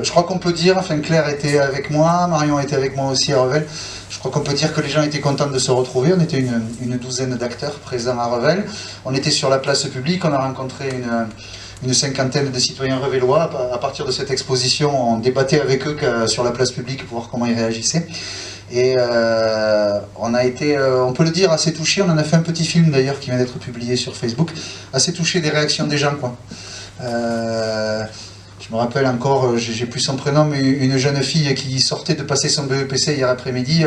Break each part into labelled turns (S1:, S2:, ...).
S1: Je crois qu'on peut dire, enfin Claire était avec moi, Marion était avec moi aussi à Revel, je crois qu'on peut dire que les gens étaient contents de se retrouver. On était une douzaine d'acteurs présents à Revel. On était sur la place publique, on a rencontré une cinquantaine de citoyens revellois. À partir de cette exposition, on débattait avec eux sur la place publique pour voir comment ils réagissaient. Et on a été, on peut le dire, assez touchés. On en a fait un petit film d'ailleurs qui vient d'être publié sur Facebook. Assez touché des réactions des gens, quoi. Je me rappelle encore, j'ai plus son prénom, mais une jeune fille qui sortait de passer son BEPC hier après-midi,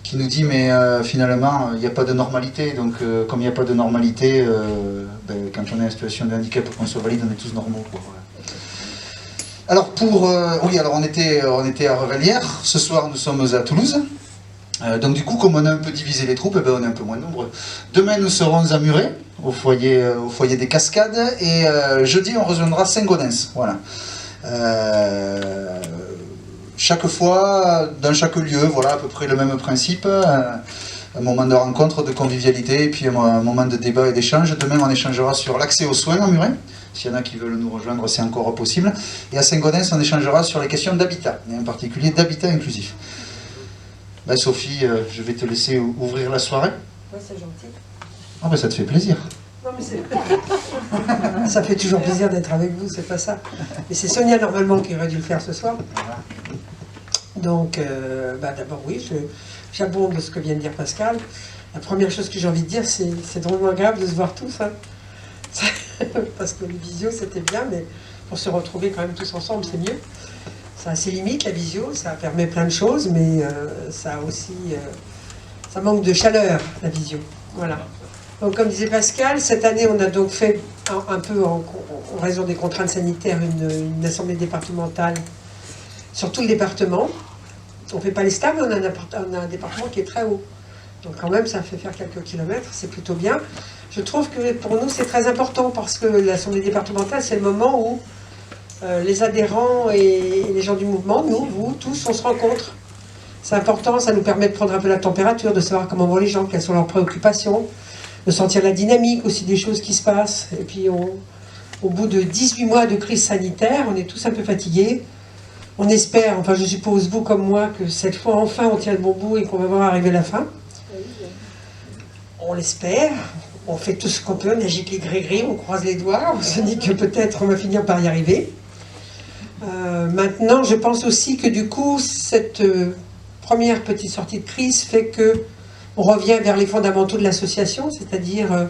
S1: qui nous dit mais finalement il n'y a pas de normalité, donc comme il n'y a pas de normalité, quand on est en situation de handicap ou qu'on soit valide, on est tous normaux, quoi, voilà. Alors oui, alors on était à Revel hier, ce soir nous sommes à Toulouse. Donc du coup, comme on a un peu divisé les troupes, on est un peu moins nombreux. Demain, nous serons à Muret, au foyer des Cascades, et jeudi, on rejoindra Saint-Gaudens. Voilà. Chaque fois, dans chaque lieu, voilà, à peu près le même principe. Un moment de rencontre, de convivialité, et puis un moment de débat et d'échange. Demain, on échangera sur l'accès aux soins à Muret. S'il y en a qui veulent nous rejoindre, c'est encore possible. Et à Saint-Gaudens, on échangera sur les questions d'habitat, et en particulier d'habitat inclusif. Ben Sophie, je vais te laisser ouvrir la soirée.
S2: Oui, c'est gentil.
S1: Ah ben ça te fait plaisir.
S2: Non mais c'est... Ça fait toujours plaisir d'être avec vous, c'est pas ça. Et c'est Sonia normalement qui aurait dû le faire ce soir. Donc, d'abord oui, j'abonde de ce que vient de dire Pascal. La première chose que j'ai envie de dire, c'est drôlement agréable de se voir tous. Hein. Parce que les visios c'était bien, mais pour se retrouver quand même tous ensemble, c'est mieux. Ça a ses limites, la visio, ça permet plein de choses, mais ça a aussi... ça manque de chaleur, la visio. Voilà. Donc, comme disait Pascal, cette année, on a donc fait un peu, en raison des contraintes sanitaires, une assemblée départementale sur tout le département. On ne fait pas les stades, mais on a un département qui est très haut. Donc quand même, ça fait faire quelques kilomètres, c'est plutôt bien. Je trouve que pour nous, c'est très important, parce que l'assemblée départementale, c'est le moment où les adhérents et les gens du mouvement, nous, vous, tous, on se rencontre. C'est important, ça nous permet de prendre un peu la température, de savoir comment vont les gens, quelles sont leurs préoccupations, de sentir la dynamique aussi des choses qui se passent. Et puis, au bout de 18 mois de crise sanitaire, on est tous un peu fatigués. On espère, enfin je suppose vous comme moi, que cette fois, enfin, on tient le bon bout et qu'on va voir arriver la fin. On l'espère. On fait tout ce qu'on peut, on agite les gris-gris, on croise les doigts, on se dit que peut-être on va finir par y arriver. Maintenant, je pense aussi que du coup, cette première petite sortie de crise fait que on revient vers les fondamentaux de l'association, c'est-à-dire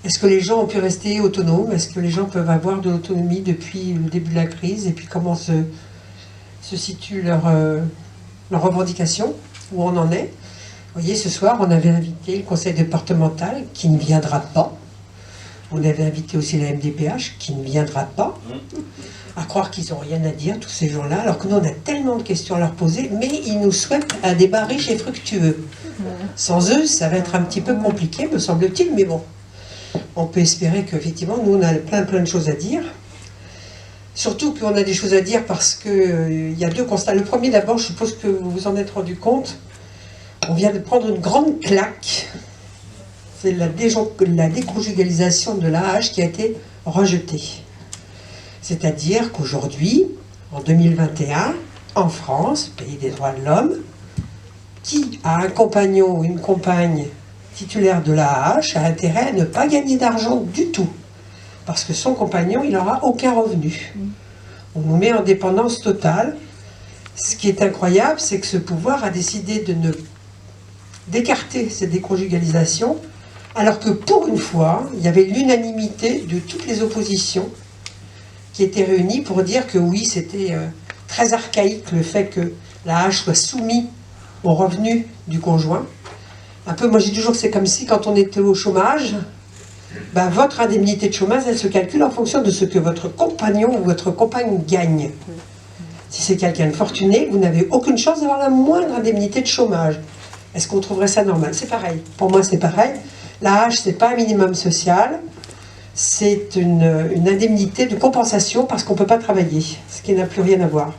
S2: est-ce que les gens ont pu rester autonomes, est-ce que les gens peuvent avoir de l'autonomie depuis le début de la crise, et puis comment se situent leurs revendications, où on en est. Vous voyez, ce soir, on avait invité le conseil départemental, qui ne viendra pas. On avait invité aussi la MDPH, qui ne viendra pas. À croire qu'ils n'ont rien à dire, tous ces gens-là, alors que nous, on a tellement de questions à leur poser, mais ils nous souhaitent un débat riche et fructueux. Sans eux, ça va être un petit peu compliqué, me semble-t-il, mais bon, on peut espérer qu'effectivement, nous, on a plein de choses à dire. Surtout qu'on a des choses à dire parce qu'il y a deux constats. Le premier, d'abord, je suppose que vous vous en êtes rendu compte, on vient de prendre une grande claque. C'est la déconjugalisation de l'AAH qui a été rejetée. C'est-à-dire qu'aujourd'hui, en 2021, en France, pays des droits de l'homme, qui a un compagnon ou une compagne titulaire de l'AAH a intérêt à ne pas gagner d'argent du tout. Parce que son compagnon, il n'aura aucun revenu. On nous met en dépendance totale. Ce qui est incroyable, c'est que ce pouvoir a décidé d'écarter cette déconjugalisation, alors que pour une fois, il y avait l'unanimité de toutes les oppositions qui étaient réunies pour dire que oui, c'était très archaïque le fait que l'AAH soit soumis au revenu du conjoint. Un peu, moi j'ai toujours que c'est comme si quand on était au chômage, ben, votre indemnité de chômage, elle se calcule en fonction de ce que votre compagnon ou votre compagne gagne. Si c'est quelqu'un de fortuné, vous n'avez aucune chance d'avoir la moindre indemnité de chômage. Est-ce qu'on trouverait ça normal? C'est pareil. Pour moi, c'est pareil. L'AAH, ce n'est pas un minimum social. C'est une indemnité de compensation parce qu'on ne peut pas travailler, ce qui n'a plus rien à voir.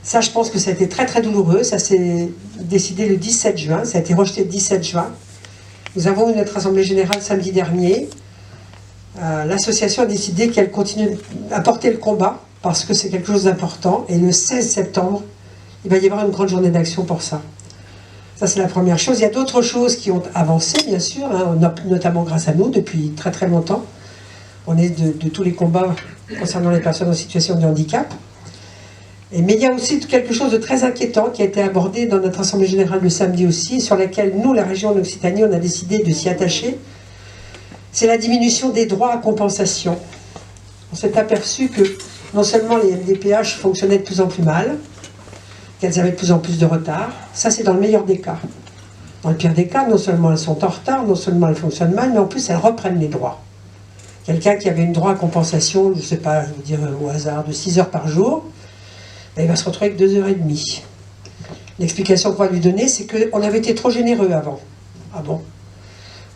S2: Ça, je pense que ça a été très très douloureux. Ça s'est décidé le 17 juin. Ça a été rejeté le 17 juin. Nous avons eu notre assemblée générale samedi dernier. L'association a décidé qu'elle continue à porter le combat parce que c'est quelque chose d'important. Et le 16 septembre, il va y avoir une grande journée d'action pour ça. Ça, c'est la première chose. Il y a d'autres choses qui ont avancé, bien sûr, hein, notamment grâce à nous, depuis très très longtemps. On est de tous les combats concernant les personnes en situation de handicap. Mais il y a aussi quelque chose de très inquiétant qui a été abordé dans notre Assemblée Générale le samedi aussi, sur laquelle nous, la région d'Occitanie, on a décidé de s'y attacher. C'est la diminution des droits à compensation. On s'est aperçu que non seulement les MDPH fonctionnaient de plus en plus mal, qu'elles avaient de plus en plus de retard. Ça, c'est dans le meilleur des cas. Dans le pire des cas, non seulement elles sont en retard, non seulement elles fonctionnent mal, mais en plus elles reprennent les droits. Quelqu'un qui avait une droit à compensation, je ne sais pas, je vais dire au hasard, de 6 heures par jour, il va se retrouver avec 2h30. L'explication qu'on va lui donner, c'est qu'on avait été trop généreux avant. Ah bon?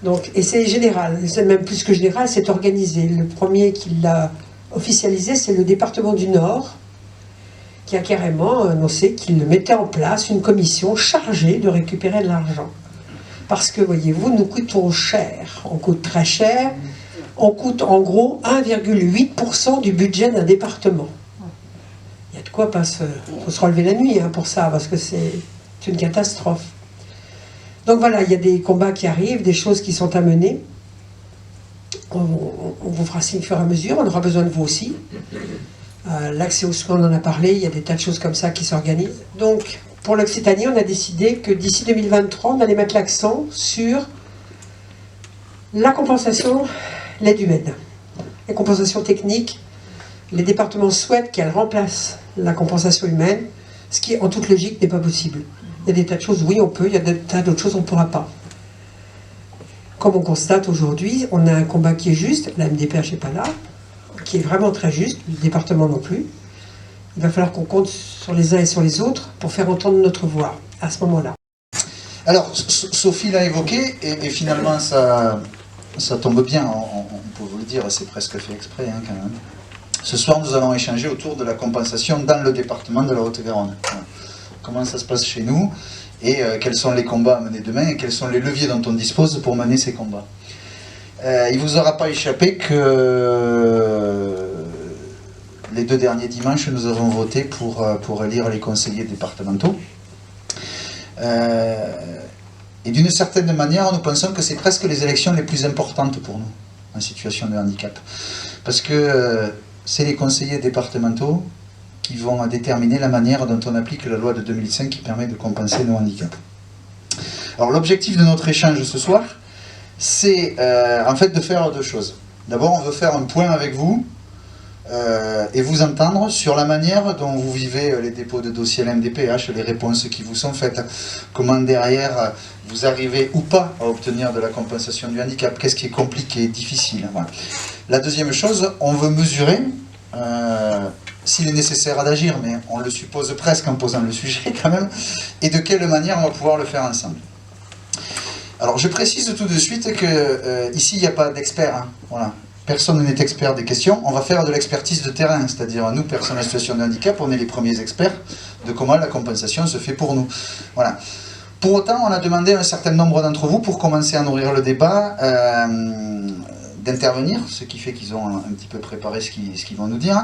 S2: Donc, et c'est général, c'est même plus que général, c'est organisé. Le premier qui l'a officialisé, c'est le département du Nord, qui a carrément annoncé qu'il mettait en place une commission chargée de récupérer de l'argent. Parce que, voyez-vous, nous coûtons cher, on coûte très cher, on coûte en gros 1,8% du budget d'un département. Il y a de quoi faut se relever la nuit pour ça, parce que c'est une catastrophe. Donc voilà, il y a des combats qui arrivent, des choses qui sont à mener. On vous fera signe au fur et à mesure, on aura besoin de vous aussi. L'accès aux soins, on en a parlé, il y a des tas de choses comme ça qui s'organisent. Donc, pour l'Occitanie, on a décidé que d'ici 2023, on allait mettre l'accent sur la compensation, l'aide humaine. Les compensations techniques, les départements souhaitent qu'elles remplacent la compensation humaine, ce qui, en toute logique, n'est pas possible. Il y a des tas de choses, oui, on peut, il y a des tas d'autres choses, on ne pourra pas. Comme on constate aujourd'hui, on a un combat qui est juste, la MDPH n'est pas là, qui est vraiment très juste, le département non plus. Il va falloir qu'on compte sur les uns et sur les autres pour faire entendre notre voix à ce moment-là.
S1: Alors, Sophie l'a évoqué, et finalement, ça tombe bien, on peut vous le dire, c'est presque fait exprès quand même. Ce soir, nous allons échanger autour de la compensation dans le département de la Haute-Garonne. Voilà. Comment ça se passe chez nous, et quels sont les combats à mener demain, et quels sont les leviers dont on dispose pour mener ces combats. Il ne vous aura pas échappé que les 2 derniers dimanches, nous avons voté pour élire les conseillers départementaux. Et d'une certaine manière, nous pensons que c'est presque les élections les plus importantes pour nous, en situation de handicap. Parce que c'est les conseillers départementaux qui vont déterminer la manière dont on applique la loi de 2005 qui permet de compenser nos handicaps. Alors l'objectif de notre échange ce soir, c'est en fait de faire 2 choses. D'abord, on veut faire un point avec vous et vous entendre sur la manière dont vous vivez les dépôts de dossiers à la MDPH, les réponses qui vous sont faites, comment derrière vous arrivez ou pas à obtenir de la compensation du handicap, qu'est-ce qui est compliqué, difficile. Voilà. La deuxième chose, on veut mesurer s'il est nécessaire d'agir, mais on le suppose presque en posant le sujet quand même, et de quelle manière on va pouvoir le faire ensemble. Alors je précise tout de suite que ici il n'y a pas d'expert, hein, voilà. Personne n'est expert des questions, on va faire de l'expertise de terrain, c'est-à-dire nous, personnes en situation de handicap, on est les premiers experts de comment la compensation se fait pour nous. Voilà. Pour autant, on a demandé à un certain nombre d'entre vous, pour commencer à nourrir le débat, d'intervenir, ce qui fait qu'ils ont un petit peu préparé ce qu'ils vont nous dire.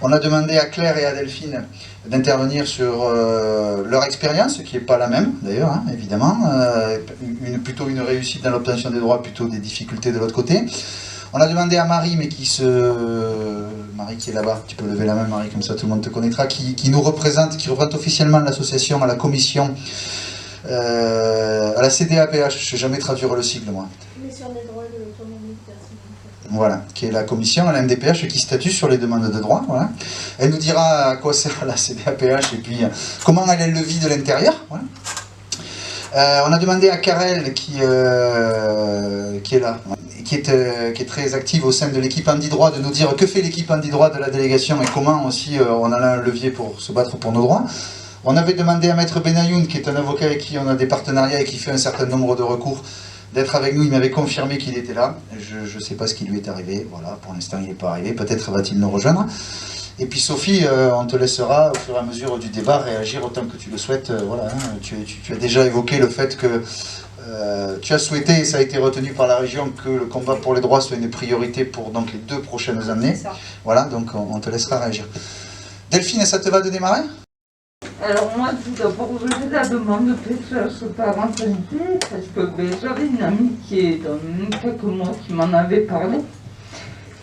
S1: On a demandé à Claire et à Delphine d'intervenir sur leur expérience, qui n'est pas la même d'ailleurs, hein, évidemment, plutôt une réussite dans l'obtention des droits, plutôt des difficultés de l'autre côté. On a demandé à Marie, mais Marie qui est là-bas, tu peux lever la main Marie, comme ça tout le monde te connaîtra, qui nous représente, qui représente officiellement l'association à la commission, à la CDAPH, je ne sais jamais traduire le sigle moi.
S3: Commission des droits et de l'autonomie personnelle.
S1: Voilà, qui est la commission à la MDPH qui statue sur les demandes de droit. Voilà. Elle nous dira à quoi sert la CDAPH et puis comment elle le vit de l'intérieur. Voilà. On a demandé à Karel qui est là, qui est très active au sein de l'équipe Handi-Droit, de nous dire que fait l'équipe Handi-Droit de la délégation et comment aussi on a là un levier pour se battre pour nos droits. On avait demandé à Maître Benayoun, qui est un avocat avec qui on a des partenariats et qui fait un certain nombre de recours, d'être avec nous. Il m'avait confirmé qu'il était là. Je ne sais pas ce qui lui est arrivé. Voilà, pour l'instant il n'est pas arrivé. Peut-être va-t-il nous rejoindre. Et puis Sophie, on te laissera au fur et à mesure du débat réagir autant que tu le souhaites. Voilà, hein. Tu as déjà évoqué le fait que tu as souhaité, et ça a été retenu par la région, que le combat pour les droits soit une priorité pour donc, les 2 prochaines années. Voilà, donc on te laissera réagir. Delphine, ça te va de démarrer?
S4: Alors moi, tout d'abord, je fais la demande de PCH parentalité parce que j'avais une amie qui est dans quelques mois qui m'en avait parlé.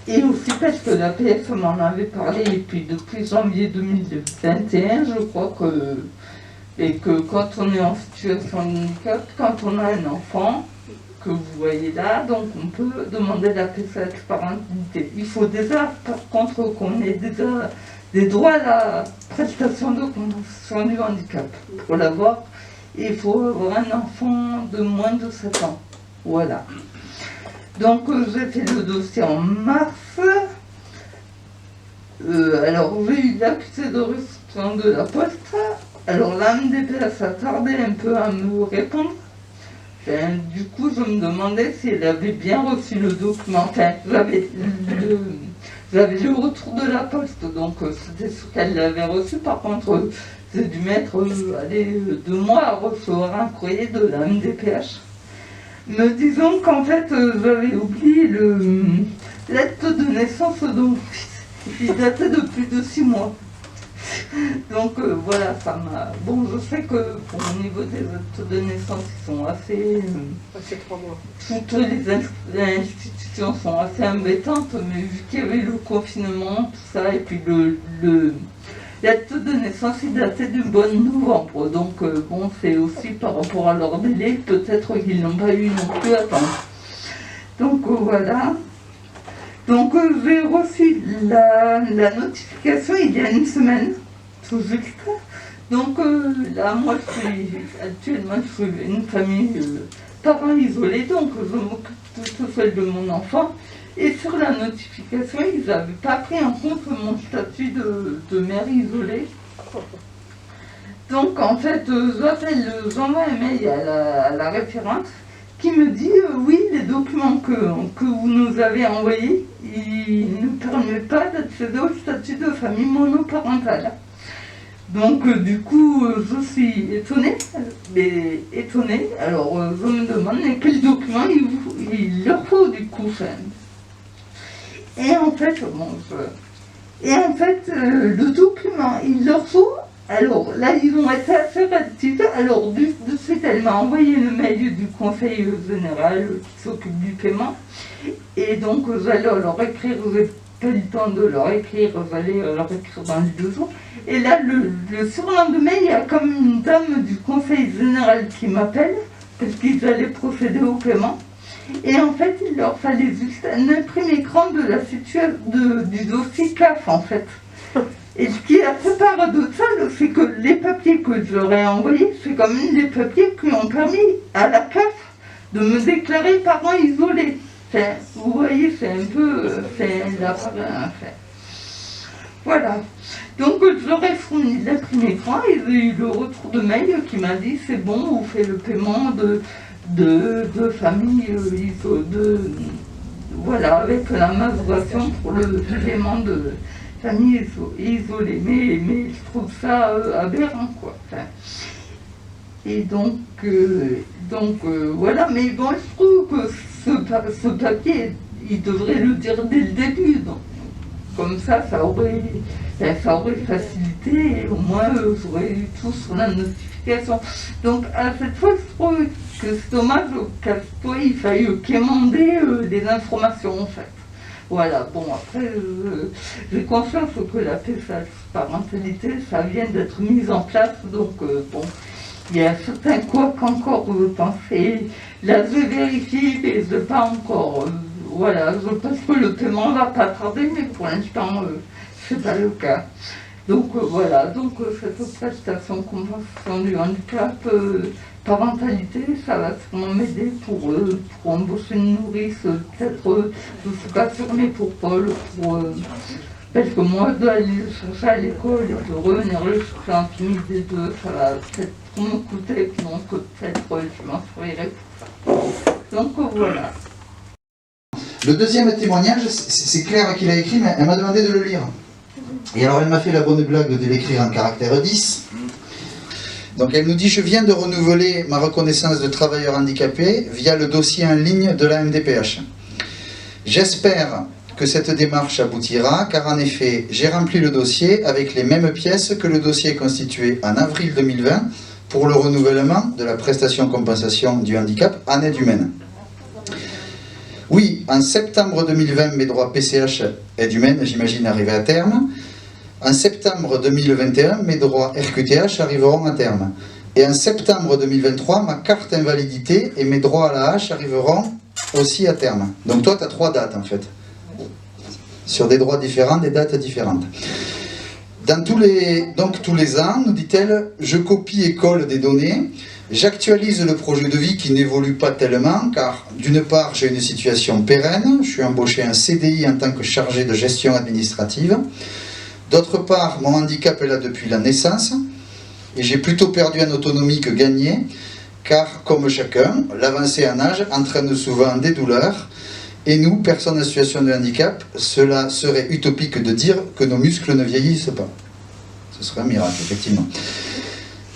S4: Et aussi parce que la PF m'en avait parlé et puis depuis janvier 2021, je crois que quand on est en situation de handicap, quand on a un enfant, que vous voyez là, donc on peut demander la PCH parentalité. Il faut déjà, par contre, qu'on ait déjà des droits à la prestation de compensation du handicap. Pour l'avoir, il faut avoir un enfant de moins de 7 ans. Voilà. Donc j'ai fait le dossier en mars. Alors j'ai eu l'accusé de réception de la poste. Alors la MDPH a tardé un peu à me répondre. Enfin, du coup je me demandais si elle avait bien reçu le document. Enfin, j'avais le retour de la poste, donc c'était sûr qu'elle l'avait reçu. Par contre, j'ai dû mettre 2 mois à recevoir un courrier de la MDPH. Me disant qu'en fait, j'avais oublié l'acte de naissance de mon fils, qui datait de plus de 6 mois. Donc voilà, ça m'a... Bon, je sais que au niveau des actes de naissance, ils sont assez...
S2: C'est 3 mois.
S4: Toutes les institutions sont assez embêtantes, mais vu qu'il y avait le confinement, tout ça, et puis l'acte de naissance, il datait du bon novembre. Donc bon, c'est aussi par rapport à leur délai, peut-être qu'ils n'ont pas eu non plus à attendre. Donc voilà. Donc j'ai reçu la notification il y a une semaine, tout juste. Donc là, moi, actuellement, je suis une famille parents isolés, donc je m'occupe tout seul de mon enfant. Et sur la notification, ils n'avaient pas pris en compte mon statut de mère isolée. Donc en fait, j'envoie un mail à la référente qui me dit oui, les documents que vous nous avez envoyés, ils ne permettent pas d'accéder au statut de famille monoparentale. Donc du coup, je suis étonnée, alors je me demande mais quel document il leur faut du coup. Et en fait, le document, il leur faut. Alors là, ils ont été assez réactifs. Alors de suite, elle m'a envoyé le mail du conseil général qui s'occupe du paiement. Et donc j'allais leur écrire, j'ai pas eu le temps de leur écrire, j'allais leur écrire dans les 2 jours. Et là, le surlendemain, il y a comme une dame du conseil général qui m'appelle, parce qu'ils allaient procéder au paiement. Et en fait, il leur fallait juste un imprimé écran de la situation du dossier CAF, en fait. Et ce qui est assez paradoxal, c'est que les papiers que je leur ai envoyés, c'est quand même des papiers qui ont permis à la CAF de me déclarer parent isolé. Enfin, vous voyez, c'est un peu... Voilà. Donc je leur ai fourni l'imprimé écran et j'ai eu le retour de mail qui m'a dit c'est bon, vous faites le paiement de famille voilà, avec la majoration pour le paiement de famille isolée. Mais je trouve ça aberrant, quoi. Enfin, et donc voilà, mais bon, je trouve que ce papier, il devrait le dire dès le début. Donc, comme ça aurait facilité et au moins j'aurais eu tout sur la notification. Donc à cette fois, je trouve que c'est dommage qu'à cette fois il faille quémander des informations en fait. Voilà, bon après j'ai conscience que la PCH parentalité, ça vient d'être mise en place, donc bon, il y a certains couacs encore, je pense, et là j'ai vérifié, mais je n'ai pas encore... Voilà, je pense que le paiement ne va pas tarder, mais pour l'instant, ce n'est pas le cas. Donc voilà, donc cette prestation compensation du handicap, parentalité, ça va sûrement m'aider pour embaucher une nourrice, peut-être, je ne suis pas sûre, mais pour Paul, parce que moi, d'aller le chercher à l'école et de revenir le chercher en famille des deux, ça va peut-être trop me coûter, donc peut-être je m'en servirai pour ça. Donc voilà.
S1: Le deuxième témoignage, c'est Claire qui l'a écrit, mais elle m'a demandé de le lire. Et alors elle m'a fait la bonne blague de l'écrire en caractère 10. Donc elle nous dit « Je viens de renouveler ma reconnaissance de travailleur handicapé via le dossier en ligne de la MDPH. J'espère que cette démarche aboutira, car en effet, j'ai rempli le dossier avec les mêmes pièces que le dossier constitué en avril 2020 pour le renouvellement de la prestation compensation du handicap en aide humaine. Oui, en septembre 2020, mes droits PCH aide humaine, j'imagine, arriver à terme. En septembre 2021, mes droits RQTH arriveront à terme. Et en septembre 2023, ma carte invalidité et mes droits à la hache arriveront aussi à terme. Donc toi, tu as 3 dates en fait. Sur des droits différents, des dates différentes. Donc tous les ans, nous dit-elle, je copie et colle des données, j'actualise le projet de vie qui n'évolue pas tellement, car d'une part, j'ai une situation pérenne, je suis embauché en CDI en tant que chargé de gestion administrative. D'autre part, mon handicap est là depuis la naissance, et j'ai plutôt perdu en autonomie que gagné, car comme chacun, l'avancée en âge entraîne souvent des douleurs, et nous, personnes en situation de handicap, cela serait utopique de dire que nos muscles ne vieillissent pas. Ce serait un miracle, effectivement.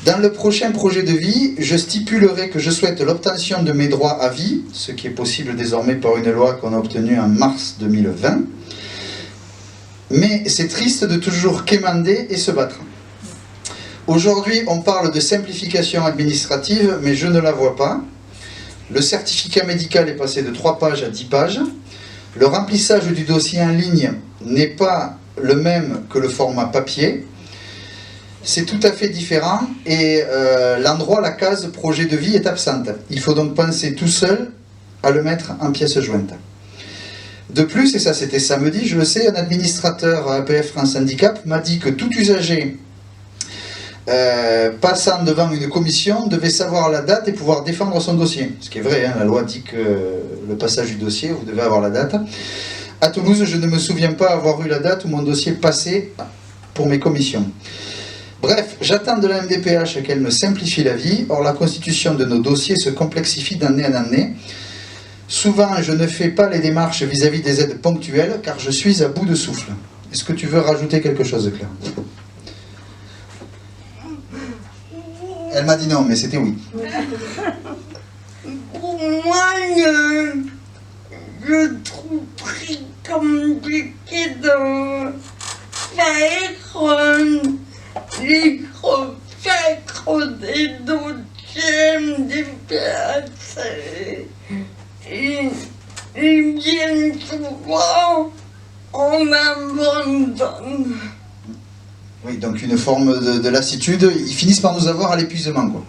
S1: Dans le prochain projet de vie, je stipulerai que je souhaite l'obtention de mes droits à vie, ce qui est possible désormais par une loi qu'on a obtenue en mars 2020. Mais c'est triste de toujours quémander et se battre. Aujourd'hui, on parle de simplification administrative, mais je ne la vois pas. Le certificat médical est passé de 3 pages à 10 pages. Le remplissage du dossier en ligne n'est pas le même que le format papier. C'est tout à fait différent et l'endroit, la case projet de vie est absente. Il faut donc penser tout seul à le mettre en pièce jointe. De plus, et ça c'était samedi, je le sais, un administrateur à APF France Handicap m'a dit que tout usager passant devant une commission devait savoir la date et pouvoir défendre son dossier. Ce qui est vrai, hein, la loi dit que le passage du dossier, vous devez avoir la date. À Toulouse, je ne me souviens pas avoir eu la date où mon dossier passait pour mes commissions. Bref, j'attends de la MDPH qu'elle me simplifie la vie. Or, la constitution de nos dossiers se complexifie d'année en année. Souvent, je ne fais pas les démarches vis-à-vis des aides ponctuelles, car je suis à bout de souffle. Est-ce que tu veux rajouter quelque chose, Claire ? Elle m'a dit non, mais c'était oui.
S5: Pour moi, je trouve très compliqué de faire les refaire des dossiers des PHC. Et bien souvent, on abandonne.
S1: Oui, donc une forme de lassitude. Ils finissent par nous avoir à l'épuisement, quoi.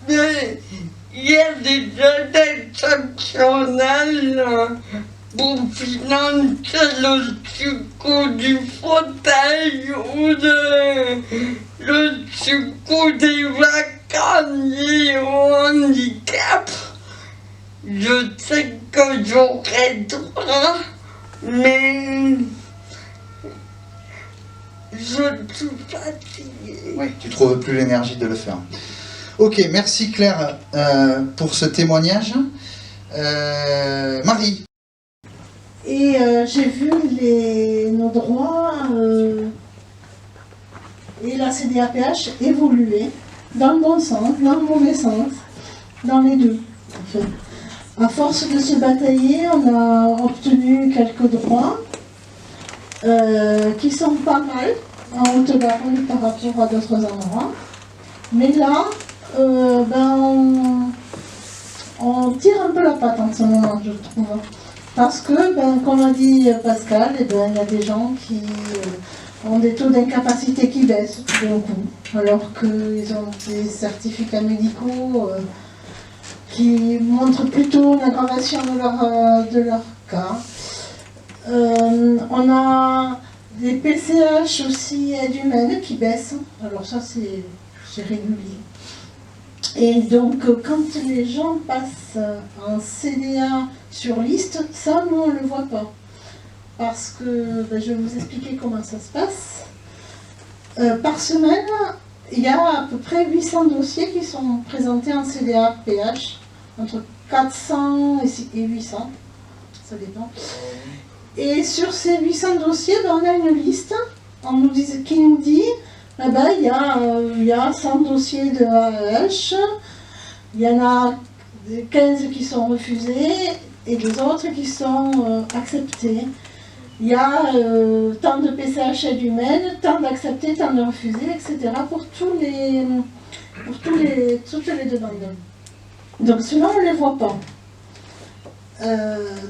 S5: Mais il y a des aides exceptionnelles pour financer le sucre du fauteuil ou le sucre des vacances liées au handicap. Je sais que j'aurais droit, mais je suis fatiguée.
S1: Oui, tu trouves plus l'énergie de le faire. Ok, merci Claire pour ce témoignage. Marie.
S6: Et j'ai vu nos droits et la CDAPH évoluer dans le bon sens, dans le mauvais sens, dans les deux. En fait. À force de se batailler, on a obtenu quelques droits qui sont pas mal en Haute-Garonne par rapport à d'autres endroits. Mais là, on tire un peu la patte en ce moment, je trouve. Parce que, comme a dit Pascal, il y a des gens qui ont des taux d'incapacité qui baissent d'un coup, alors qu'ils ont des certificats médicaux qui montrent plutôt une aggravation de leur cas. On a des PCH aussi aides humaines qui baissent, alors ça c'est régulier. Et donc quand les gens passent en CDA sur liste, ça nous on ne le voit pas. Parce que, je vais vous expliquer comment ça se passe. Par semaine, il y a à peu près 800 dossiers qui sont présentés en CDA PH, entre 400 et 800, ça dépend. Et sur ces 800 dossiers, on a une liste qui nous dit il y a 100 dossiers de AEH, il y en a 15 qui sont refusés, et les autres qui sont acceptés. Il y a tant de PCH aide humaine, tant d'acceptés, tant de refusés, etc. pour toutes les demandes. Donc cela, on ne les voit pas.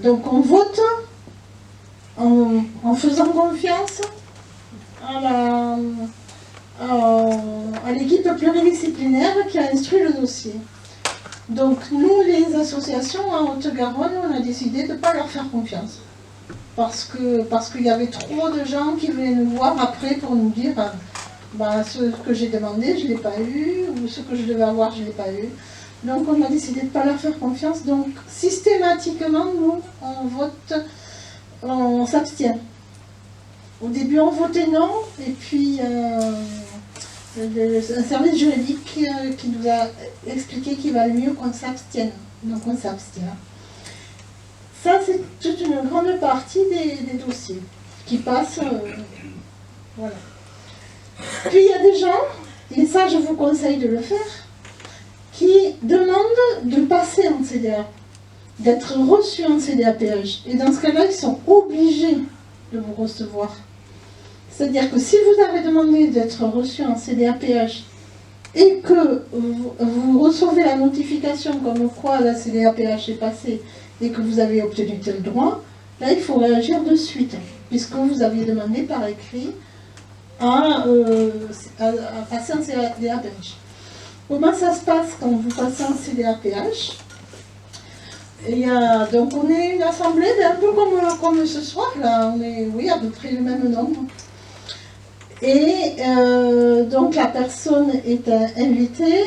S6: Donc on vote en faisant confiance à l'équipe pluridisciplinaire qui a instruit le dossier. Donc nous, les associations en Haute-Garonne, on a décidé de ne pas leur faire confiance. Parce qu'il y avait trop de gens qui venaient nous voir après pour nous dire ce que j'ai demandé, je ne l'ai pas eu, ou ce que je devais avoir, je ne l'ai pas eu. Donc on a décidé de ne pas leur faire confiance. Donc systématiquement, nous, on s'abstient. Au début, on votait non, et puis un service juridique qui nous a expliqué qu'il valait mieux qu'on s'abstienne. Donc on s'abstient. Ça, c'est toute une grande partie des dossiers qui passent. Voilà. Puis il y a des gens, et ça je vous conseille de le faire, qui demandent de passer en CDA, d'être reçus en CDAPH. Et dans ce cas-là, ils sont obligés de vous recevoir. C'est-à-dire que si vous avez demandé d'être reçu en CDAPH et que vous recevez la notification comme quoi la CDAPH est passée et que vous avez obtenu tel droit, là il faut réagir de suite, puisque vous aviez demandé par écrit à passer en CDAPH. Comment ça se passe quand vous passez en CDAPH? Donc on est une assemblée, un peu comme ce soir, là, on est à peu près le même nombre. Et donc la personne est invitée,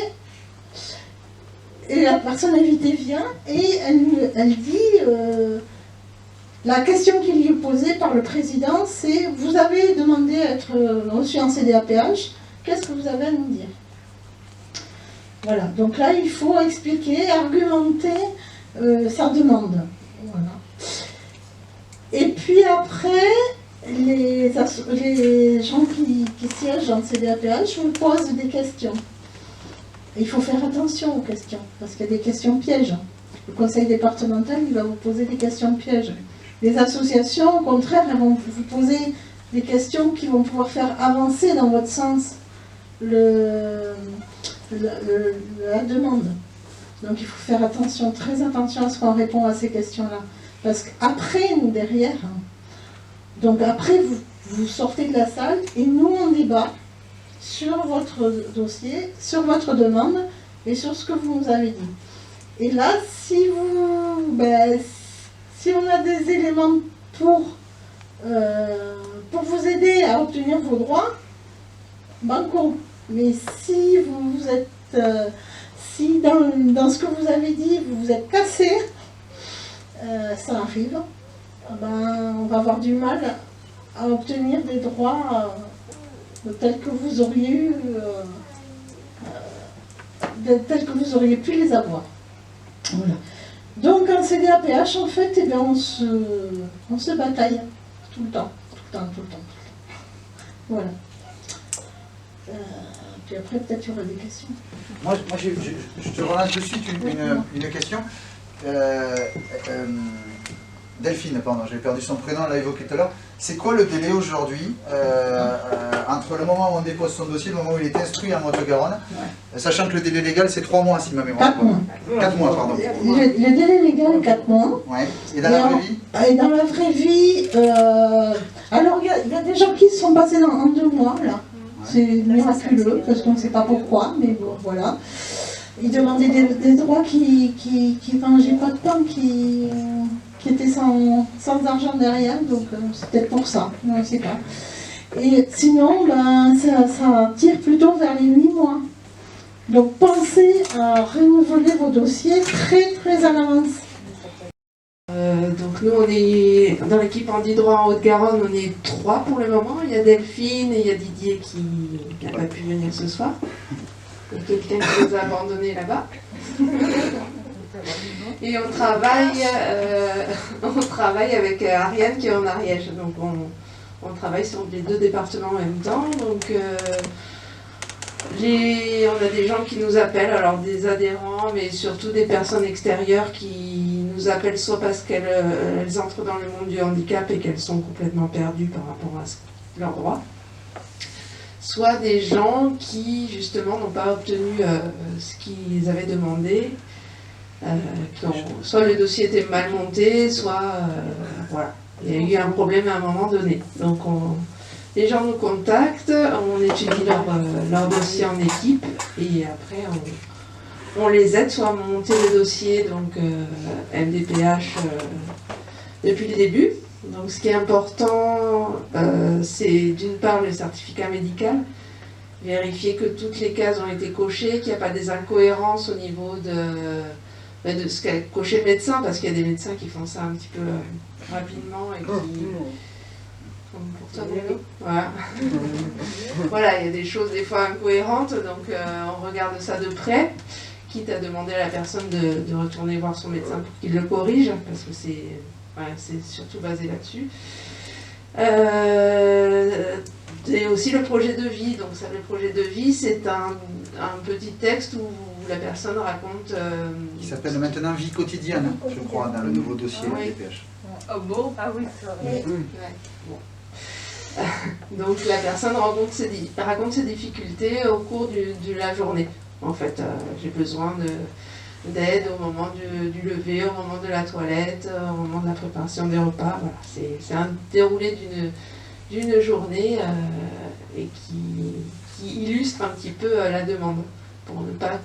S6: et la personne invitée vient, et elle dit, la question qui lui est posée par le président, c'est « Vous avez demandé à être reçu en CDAPH, qu'est-ce que vous avez à nous dire ?» Voilà, donc là il faut expliquer, argumenter sa demande. Voilà. Et puis après, les gens qui siègent dans CDAPH vous posent des questions. Et il faut faire attention aux questions, parce qu'il y a des questions pièges. Le conseil départemental, il va vous poser des questions pièges. Les associations, au contraire, elles vont vous poser des questions qui vont pouvoir faire avancer dans votre sens la demande. Donc il faut faire attention, très attention à ce qu'on répond à ces questions-là. Parce qu'après, nous, derrière, donc après, vous sortez de la salle et nous, on débat sur votre dossier, sur votre demande et sur ce que vous nous avez dit. Et là, si on a des éléments pour vous aider à obtenir vos droits, banco. Mais si vous êtes, si dans ce que vous avez dit, vous vous êtes cassé, ça arrive, on va avoir du mal à obtenir des droits tels que vous auriez eu, tels que vous auriez pu les avoir. Voilà. Donc en CDAPH, en fait, on se bataille tout le temps. Voilà. Puis après, peut-être tu auras des questions.
S1: Moi je te relance de suite une question. Delphine, pardon, j'ai perdu son prénom, on l'a évoqué tout à l'heure. C'est quoi le délai aujourd'hui entre le moment où on dépose son dossier et le moment où il est instruit en Haute-Garonne, sachant que le délai légal c'est 3 mois si ma mémoire est bonne. 4 mois, pardon.
S6: Le délai légal est 4 mois.
S1: Ouais. Et dans la vraie vie?
S6: Et dans la vraie vie, alors il y a des gens qui se sont passés en 2 mois là. C'est miraculeux, parce qu'on ne sait pas pourquoi, mais bon, voilà. Ils demandaient des droits qui mangeaient pas de pain, qui étaient sans argent derrière, donc c'est peut-être pour ça, on ne sait pas. Et sinon, ça tire plutôt vers les 8 mois. Donc pensez à renouveler vos dossiers très très à l'avance.
S7: Donc nous on est dans l'équipe Handi Droit en Haute-Garonne, on est 3 pour le moment. Il y a Delphine et il y a Didier qui n'a pas pu venir ce soir. Il y a quelqu'un qui nous a abandonnés là-bas. Et on travaille avec Ariane qui est en Ariège. Donc on travaille sur les 2 départements en même temps. Donc on a des gens qui nous appellent, alors des adhérents, mais surtout des personnes extérieures qui nous appellent soit parce qu'elles elles entrent dans le monde du handicap et qu'elles sont complètement perdues par rapport à leurs droits, soit des gens qui justement n'ont pas obtenu ce qu'ils avaient demandé, soit le dossier était mal monté, soit voilà, il y a eu un problème à un moment donné. Donc les gens nous contactent, on étudie leur dossier en équipe et après on les aide soit à monter le dossier, donc MDPH depuis le début. Donc ce qui est important, c'est d'une part le certificat médical, vérifier que toutes les cases ont été cochées, qu'il n'y a pas des incohérences au niveau de ce qu'a coché le médecin, parce qu'il y a des médecins qui font ça un petit peu rapidement et qui... Comme pour toi, Bruno. Voilà. Voilà, il y a des choses des fois incohérentes, donc on regarde ça de près, quitte à demander à la personne de retourner voir son médecin pour qu'il le corrige, parce que c'est surtout basé là-dessus. Et aussi le projet de vie. Donc ça, le projet de vie, c'est un petit texte où la personne raconte...
S1: Qui s'appelle maintenant Vie quotidienne, je crois, dans le nouveau dossier
S7: oui.
S1: DPH.
S4: Ah bon? Ah oui, c'est vrai.
S7: Ouais, bon. Donc la personne raconte ses difficultés au cours de la journée. En fait, j'ai besoin d'aide au moment du lever, au moment de la toilette, au moment de la préparation des repas. Voilà. C'est un déroulé d'une journée et qui illustre un petit peu la demande, pour ne pas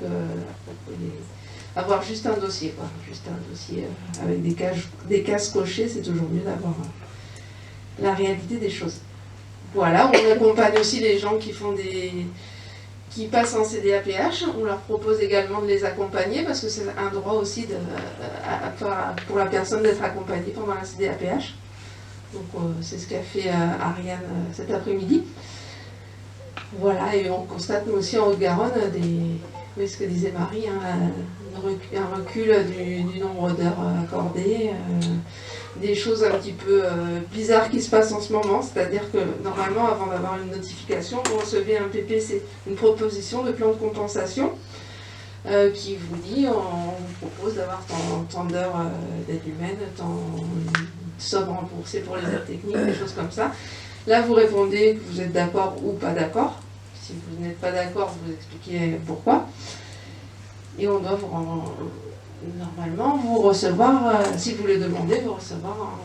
S7: avoir juste un dossier, quoi. Juste un dossier avec des cases cochées, c'est toujours mieux d'avoir la réalité des choses. Voilà, on accompagne aussi les gens qui passent en CDAPH, on leur propose également de les accompagner parce que c'est un droit aussi pour la personne d'être accompagnée pendant la CDAPH. Donc c'est ce qu'a fait Ariane cet après-midi. Voilà, et on constate nous aussi en Haute-Garonne oui, ce que disait Marie, hein, un recul du nombre d'heures accordées, des choses un petit peu bizarres qui se passent en ce moment, c'est-à-dire que normalement, avant d'avoir une notification, vous recevez un PPC, une proposition de plan de compensation, qui vous dit, on vous propose d'avoir tant d'heures d'aide humaine, tant de sommes remboursées pour les aides techniques, des choses comme ça. Là, vous répondez que vous êtes d'accord ou pas d'accord. Si vous n'êtes pas d'accord, vous expliquez pourquoi. Et on doit normalement vous recevoir, si vous le demandez, vous recevoir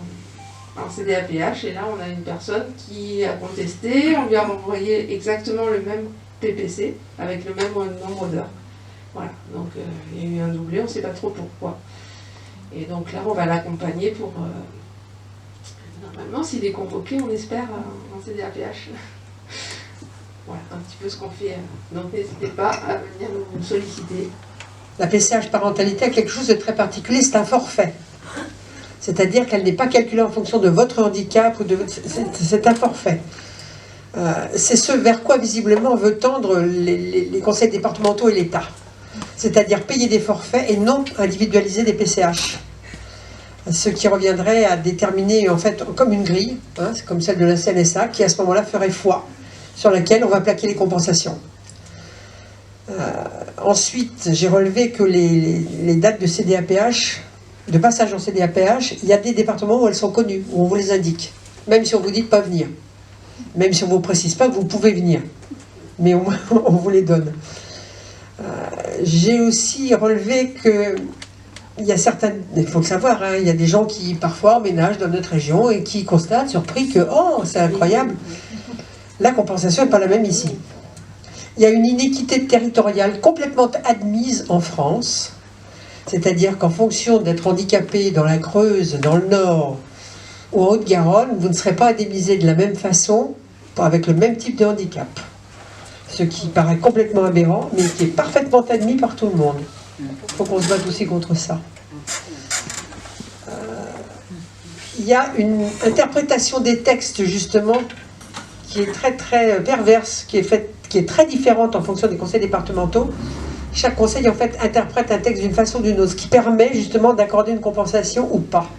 S7: un CDAPH. Et là, on a une personne qui a contesté, on lui a envoyé exactement le même PPC, avec le même nombre d'heures. Voilà, donc il y a eu un doublé, on ne sait pas trop pourquoi. Et donc là, on va l'accompagner pour... normalement, s'il est convoqué, on espère en CDAPH. Voilà, un petit peu ce qu'on fait. Donc n'hésitez pas à venir nous solliciter.
S2: La PCH parentalité a quelque chose de très particulier, c'est un forfait. C'est-à-dire qu'elle n'est pas calculée en fonction de votre handicap, c'est un forfait. C'est ce vers quoi visiblement veut tendre les conseils départementaux et l'État. C'est-à-dire payer des forfaits et non individualiser des PCH. Ce qui reviendrait à déterminer en fait comme une grille, hein, c'est comme celle de la CNSA, qui à ce moment-là ferait foi, sur laquelle on va plaquer les compensations. Ensuite, j'ai relevé que les dates de CDAPH, de passage en CDAPH, il y a des départements où elles sont connues, où on vous les indique, même si on vous dit de ne pas venir, même si on ne vous précise pas que vous pouvez venir, mais au moins on vous les donne. J'ai aussi relevé que il y a certaines, il faut le savoir, hein, il y a des gens qui parfois emménagent dans notre région et qui constatent, surpris, que oh, c'est incroyable, la compensation n'est pas la même ici. Il y a une inéquité territoriale complètement admise en France, c'est-à-dire qu'en fonction d'être handicapé dans la Creuse, dans le Nord ou en Haute-Garonne, vous ne serez pas indemnisé de la même façon avec le même type de handicap. Ce qui paraît complètement aberrant, mais qui est parfaitement admis par tout le monde. Il faut qu'on se batte aussi contre ça. Il y a une interprétation des textes, justement, qui est très très perverse, qui est très différente en fonction des conseils départementaux. Chaque conseil, en fait, interprète un texte d'une façon ou d'une autre, ce qui permet justement d'accorder une compensation ou pas.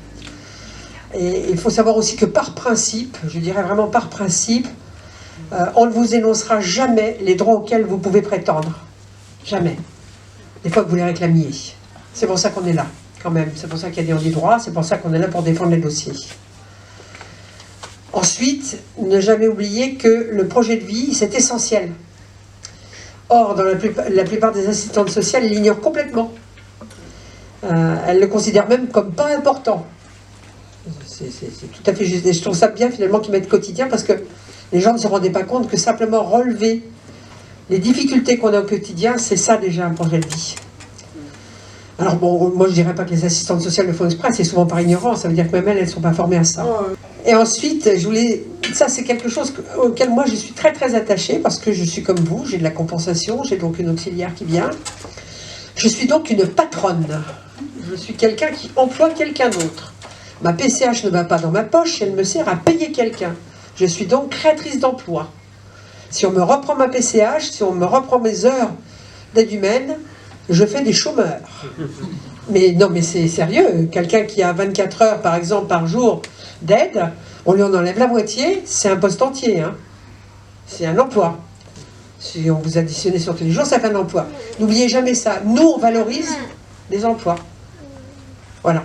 S2: Et il faut savoir aussi que par principe, je dirais vraiment par principe, on ne vous énoncera jamais les droits auxquels vous pouvez prétendre. Jamais. Des fois que vous les réclamiez. C'est pour ça qu'on est là, quand même. C'est pour ça qu'il y a des handis-droits, c'est pour ça qu'on est là pour défendre les dossiers. Ensuite, ne jamais oublier que le projet de vie, c'est essentiel. Or, dans la plupart des assistantes sociales, elles l'ignorent complètement. Elles le considèrent même comme pas important. C'est tout à fait juste. Et je trouve ça bien finalement qu'ils mettent quotidien parce que les gens ne se rendaient pas compte que simplement relever les difficultés qu'on a au quotidien, c'est ça déjà un projet de vie. Alors bon, moi je dirais pas que les assistantes sociales le font exprès, c'est souvent par ignorance, ça veut dire que même elles ne sont pas formées à ça. Et ensuite, ça c'est quelque chose auquel moi je suis très très attachée parce que je suis comme vous, j'ai de la compensation, j'ai donc une auxiliaire qui vient. Je suis donc une patronne. Je suis quelqu'un qui emploie quelqu'un d'autre. Ma PCH ne va pas dans ma poche, elle me sert à payer quelqu'un. Je suis donc créatrice d'emploi. Si on me reprend ma PCH, si on me reprend mes heures d'aide humaine, je fais des chômeurs. Mais non, mais c'est sérieux. Quelqu'un qui a 24 heures, par exemple, par jour d'aide, on lui en enlève la moitié, c'est un poste entier. Hein. C'est un emploi. Si on vous additionnez sur tous les jours, ça fait un emploi. N'oubliez jamais ça. Nous, on valorise des emplois. Voilà.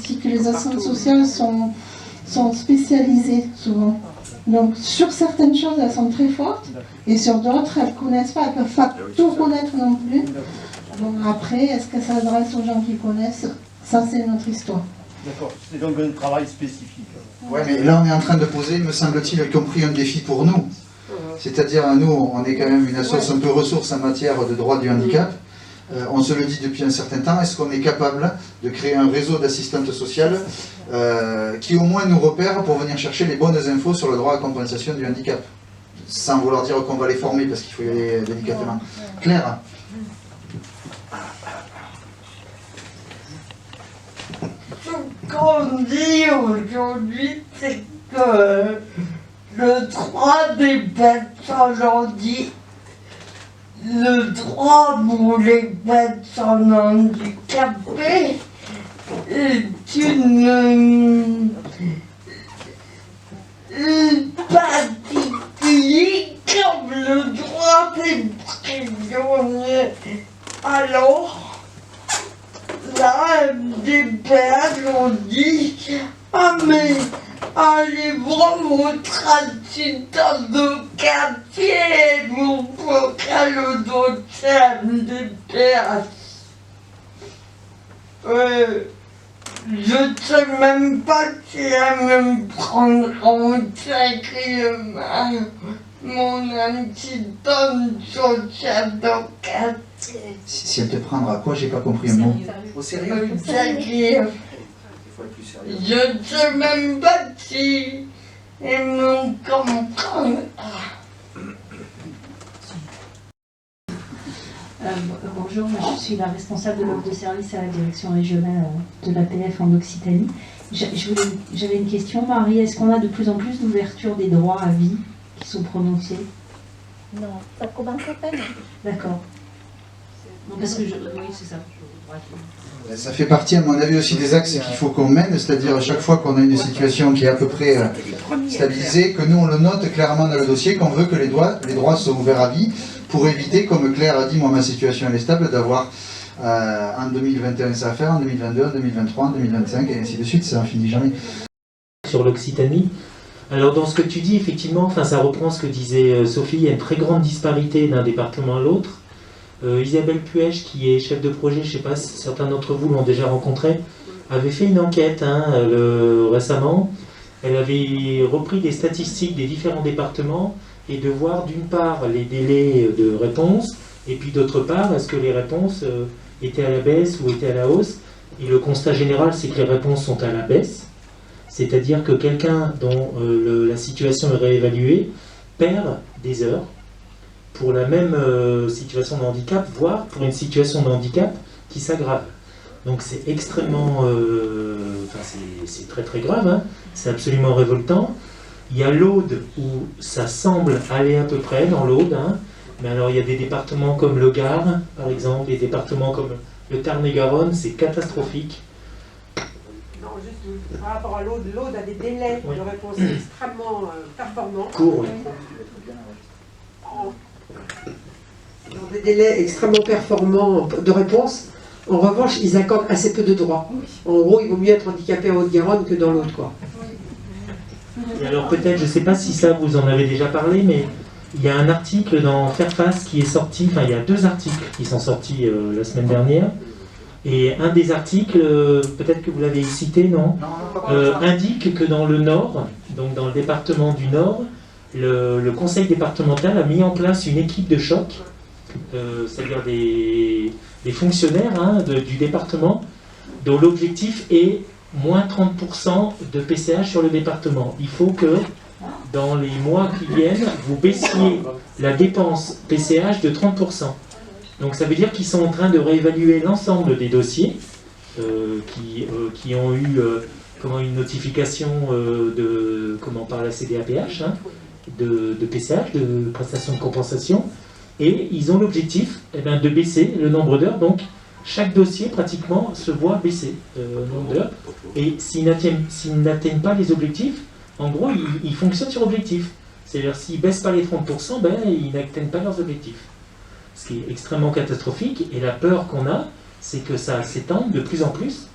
S6: C'est que les assistantes sociales sont spécialisées souvent. Donc sur certaines choses, elles sont très fortes, et sur d'autres, elles ne connaissent pas, elles ne peuvent pas tout connaître non plus. Bon, après, est-ce qu'elles s'adressent aux gens qui connaissent? Ça, c'est notre histoire.
S8: D'accord, c'est donc un travail spécifique.
S1: Ouais, mais là on est en train de poser, me semble-t-il, y compris un défi pour nous. C'est-à-dire, nous, on est quand même une association un peu ressource en matière de droit du handicap. On se le dit depuis un certain temps, est-ce qu'on est capable de créer un réseau d'assistantes sociales qui au moins nous repère pour venir chercher les bonnes infos sur le droit à compensation du handicap, sans vouloir dire qu'on va les former parce qu'il faut y aller délicatement. Claire?
S5: Ce qu'on dit aujourd'hui, c'est que le droit des personnes handicapées, le droit pour les personnes handicapées est une particulier comme le droit des prisonniers. Alors, là, des pères ont dit « Ah mais allez voir votre assistant de quartier, vous pourrez le dossier des pères. » Je ne sais même pas si elle me prendra sacrément mon assistant social de quartier.
S1: Si elle te prendra quoi? J'ai pas compris un mot. Au sérieux?
S5: C'est-à-dire, je ne sais même pas si ils me comprennent.
S9: Bonjour, moi je suis la responsable de l'offre de service à la direction régionale de l'APF en Occitanie. J'avais une question, Marie. Est-ce qu'on a de plus en plus d'ouverture des droits à vie qui sont prononcés?
S3: Non, ça commence à peine.
S9: D'accord. Parce que oui, c'est ça.
S1: Ça fait partie, à mon avis, aussi des axes qu'il faut qu'on mène, c'est-à-dire à chaque fois qu'on a une situation qui est à peu près stabilisée, que nous on le note clairement dans le dossier, qu'on veut que les droits soient ouverts à vie, pour éviter, comme Claire a dit, moi ma situation elle est stable, d'avoir en 2021 ça à faire, en 2022, en 2023, en 2025, et ainsi de suite, ça n'en finit jamais.
S10: Sur l'Occitanie, alors dans ce que tu dis, effectivement, ça reprend ce que disait Sophie, il y a une très grande disparité d'un département à l'autre. Isabelle Puech, qui est chef de projet, je ne sais pas si certains d'entre vous l'ont déjà rencontré, avait fait une enquête récemment. Elle avait repris des statistiques des différents départements et de voir d'une part les délais de réponse et puis d'autre part est-ce que les réponses étaient à la baisse ou étaient à la hausse. Et le constat général, c'est que les réponses sont à la baisse, c'est-à-dire que quelqu'un dont la situation est réévaluée perd des heures pour la même situation de handicap, voire pour une situation de handicap qui s'aggrave. Donc c'est extrêmement... c'est très très grave, hein. C'est absolument révoltant. Il y a l'Aude où ça semble aller à peu près dans l'Aude, hein. Mais alors il y a des départements comme le Gard, par exemple, des départements comme le Tarn-et-Garonne, c'est catastrophique.
S2: Non, juste par rapport à l'Aude a des délais de réponse extrêmement performants.
S10: Court, oui.
S2: Des délais extrêmement performants de réponse. En revanche, ils accordent assez peu de droits. En gros, il vaut mieux être handicapé en Haute-Garonne que dans l'autre, quoi.
S10: Et alors peut-être, je ne sais pas si ça vous en avez déjà parlé, mais il y a un article dans Fairfax qui est sorti, enfin il y a 2 articles qui sont sortis la semaine dernière, et un des articles, peut-être que vous l'avez cité, non, indique que dans le Nord, donc dans le département du Nord, le conseil départemental a mis en place une équipe de choc, c'est-à-dire des fonctionnaires du département, dont l'objectif est moins 30% de PCH sur le département. Il faut que, dans les mois qui viennent, vous baissiez la dépense PCH de 30%. Donc ça veut dire qu'ils sont en train de réévaluer l'ensemble des dossiers qui ont eu une notification par la CDAPH, de PCH, de prestation de compensation, et ils ont l'objectif de baisser le nombre d'heures. Donc chaque dossier pratiquement se voit baisser le nombre d'heures, et s'ils n'atteignent pas les objectifs, en gros ils fonctionnent sur objectif. C'est-à-dire s'ils ne baissent pas les 30%, ils n'atteignent pas leurs objectifs. Ce qui est extrêmement catastrophique, et la peur qu'on a, c'est que ça s'étende de plus en plus